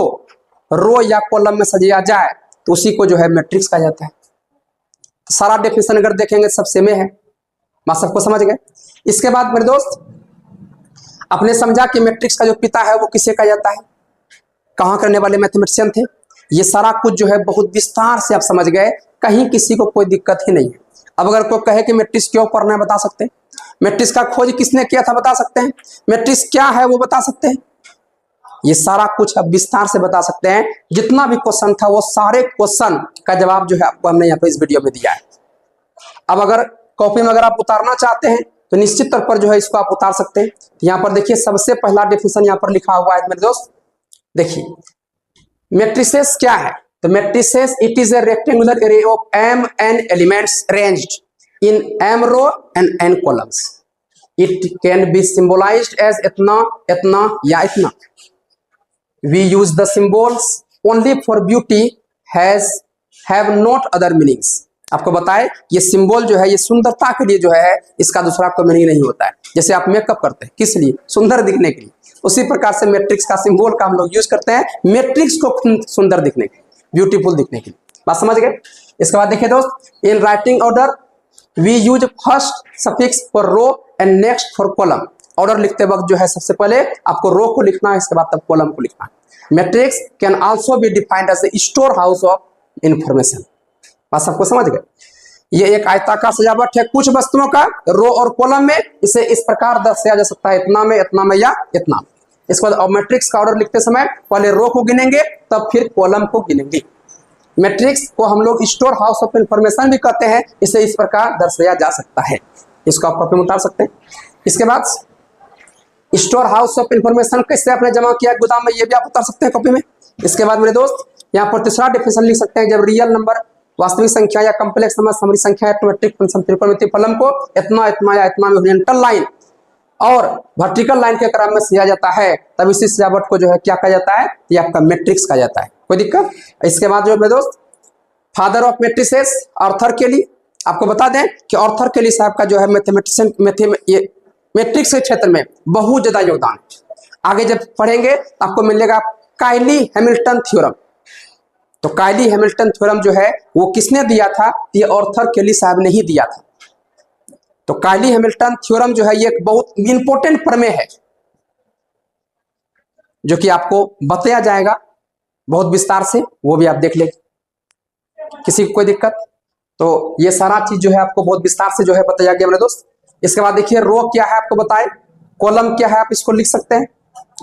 रो या कॉलम में सजाया जाए तो उसी को जो है मैट्रिक्स कहा जाता है। तो सारा डेफिनेशन अगर देखेंगे सब सेम है, बात सबको समझ गए। इसके बाद मेरे दोस्त आपने समझा कि मैट्रिक्स का जो पिता है वो किसे कहा जाता है, कहाँ करने वाले मैथमेटिशियन थे। ये सारा कुछ जो है बहुत विस्तार से आप समझ गए, कहीं किसी को कोई दिक्कत ही नहीं है। अब अगर कोई कहे कि मैट्रिक्स क्यों पढ़ना है बता सकते हैं, मैट्रिक्स का खोज किसने किया था बता सकते हैं, मैट्रिक्स क्या है वो बता सकते हैं, ये सारा कुछ अब विस्तार से बता सकते हैं। जितना भी क्वेश्चन था वो सारे क्वेश्चन का जवाब जो है आपको हमने यहाँ पर इस वीडियो में दिया है। अब अगर कॉपी में अगर आप उतारना चाहते हैं तो निश्चित तौर पर जो है इसको आप उतार सकते हैं। यहाँ पर देखिए सबसे पहला डेफिनेशन यहाँ पर लिखा हुआ है मेरे दोस्त, देखिए मैट्रिसेस क्या है। तो matrices it is a rectangular array of m n elements arranged in m row and n columns. It can be symbolized as इतना, इतना या इतना। We use the symbols only for beauty, have not other meanings. आपको बताए ये symbol जो है ये सुंदरता के लिए जो है, इसका दूसरा कोई मीनिंग नहीं होता है। जैसे आप मेकअप करते हैं किस लिए, सुंदर दिखने के लिए, उसी प्रकार से मैट्रिक्स का सिंबल का हम लोग यूज करते हैं मैट्रिक्स को सुंदर दिखने के लिए, ब्यूटीफुल दिखने के लिए। बात समझ गए। इसके बाद देखिए दोस्त, in writing order we use first suffix for row and next for column. Order लिखते वक्त जो है सबसे पहले आपको रो को लिखना है, इसके बाद तब कॉलम को लिखना है। Matrix can also be defined as a store house of information. बात सबको समझ गए। ये एक आयताकार सजावट है कुछ वस्तुओं का रो और कॉलम में, इसे इस प्रकार दर्शाया जा सकता है, इतना में, इतना में या इतना में। इसके बाद मैट्रिक्स का ऑर्डर लिखते समय पहले रो को गिनेंगे तब फिर कॉलम को गिनेंगे। मैट्रिक्स को हम लोग स्टोर हाउस ऑफ इंफॉर्मेशन भी कहते हैं, इसे इस प्रकार दर्शाया जा सकता है। इसको आप कॉपी में उतार सकते हैं। इसके बाद स्टोर हाउस ऑफ इंफॉर्मेशन कैसे आपने जमा किया गोदाम में, ये भी आप उतार सकते हैं कॉपी में। इसके बाद मेरे दोस्त यहाँ पर तीसरा डेफिनेशन लिख सकते हैं, जब रियल नंबर, वास्तविक संख्या या कॉम्प्लेक्स नंबर, समरी संख्या या ट्रिमेट्रिक फंक्शन, त्रिकोणमितीय फलन को इतना, इतना या इतना में हॉरिजॉन्टल लाइन और वर्टिकल लाइन के क्रम में सजाया जाता है, तब इसी सजावट को जो है क्या कहा जाता है, ये आपका मैट्रिक्स कहा जाता है। कोई दिक्कत। इसके बाद जो मेरे दोस्त फादर ऑफ मैट्रिसेस आर्थर केली, आपको बता दें कि आर्थर केली साहब का जो है मैथमेटिशियन ये मैट्रिक्स के क्षेत्र में बहुत ज्यादा योगदान है। आगे जब पढ़ेंगे तो आपको मिलेगा कायली हैमिल्टन थ्योरम। तो कायली हैमिल्टन थ्योरम जो है वो किसने दिया था, ये आर्थर केली साहब ने ही दिया था। तो कायली हैमिल्टन थ्योरम जो है ये एक बहुत इंपॉर्टेंट प्रमेय है जो कि आपको बताया जाएगा बहुत विस्तार से, वो भी आप देख लेंगे, किसी को कोई दिक्कत। तो ये सारा चीज जो है आपको बहुत विस्तार से जो है बताया गया मेरे दोस्त। इसके बाद देखिए रो क्या है आपको बताए, कॉलम क्या है आप इसको लिख सकते हैं।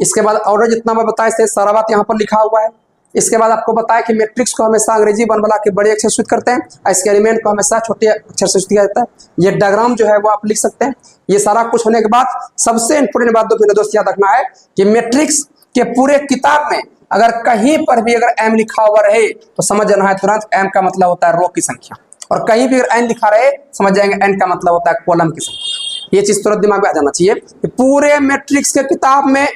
इसके बाद ऑर्डर जितना मैं बताया थे सारा बात यहाँ पर लिखा हुआ है। इसके बाद आपको बताया कि मैट्रिक्स को हमेशा अंग्रेजी वन वाला के बड़े अक्षर से सूचित करते हैं, इसके एलिमेंट को हमेशा छोटे अक्षर से सूचित किया जाता है। ये डायग्राम जो है वो आप लिख सकते हैं। ये सारा कुछ होने के बाद सबसे इंपोर्टेंट बात मेरे दोस्त याद रखना है कि मैट्रिक्स के पूरे किताब में अगर कहीं पर भी अगर एम लिखा हुआ रहे तो समझ जाना है तुरंत एम का मतलब होता है रो की संख्या, और कहीं भी अगर एन लिखा रहे समझ जाएंगे एन का मतलब होता है कॉलम की संख्या। ये चीज तुरंत दिमाग में आ जाना चाहिए कि पूरे मैट्रिक्स के किताब में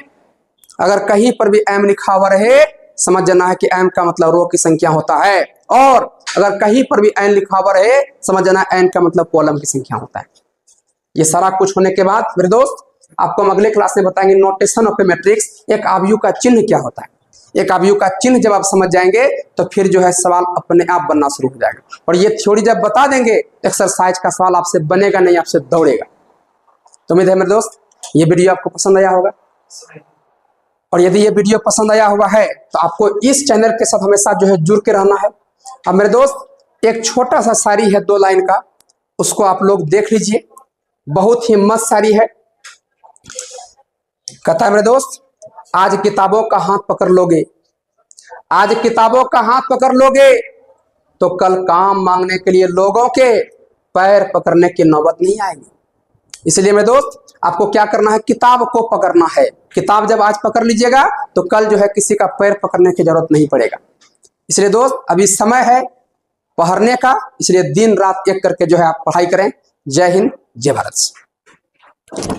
अगर कहीं पर भी एम लिखा हुआ रहे समझ जाना है कि एम का मतलब रो की संख्या होता है, और अगर कहीं पर भी एन लिखा हुआ रहे समझ जाना एन का मतलब कॉलम की संख्या होता है। ये सारा कुछ होने के बाद मेरे दोस्त आपको हम अगले क्लास में बताएंगे नोटेशन ऑफ ए मैट्रिक्स, एक आव्यूह का चिन्ह क्या होता है। एक आव्यूह का चिन्ह जब आप समझ जाएंगे तो फिर जो है सवाल अपने आप बनना शुरू हो जाएगा, और ये थ्योरी जब बता देंगे एक्सरसाइज का सवाल आपसे बनेगा नहीं, आपसे दौड़ेगा। तो उम्मीद है मेरे दोस्त ये वीडियो आपको पसंद आया होगा, और यदि ये वीडियो पसंद आया हुआ है तो आपको इस चैनल के साथ हमेशा जो है जुड़ के रहना है। अब मेरे दोस्त एक छोटा सा शायरी है 2 लाइन का, उसको आप लोग देख लीजिए, बहुत ही मस्त शायरी है। कहता है मेरे दोस्त, आज किताबों का हाथ पकड़ लोगे, आज किताबों का हाथ पकड़ लोगे तो कल काम मांगने के लिए लोगों के पैर पकड़ने की नौबत नहीं आएगी। इसलिए मेरे दोस्त आपको क्या करना है, किताब को पकड़ना है। किताब जब आज पकड़ लीजिएगा तो कल जो है किसी का पैर पकड़ने की जरूरत नहीं पड़ेगा। इसलिए दोस्त अभी समय है पढ़ने का, इसलिए दिन रात एक करके जो है आप पढ़ाई करें। जय हिंद, जय भारत।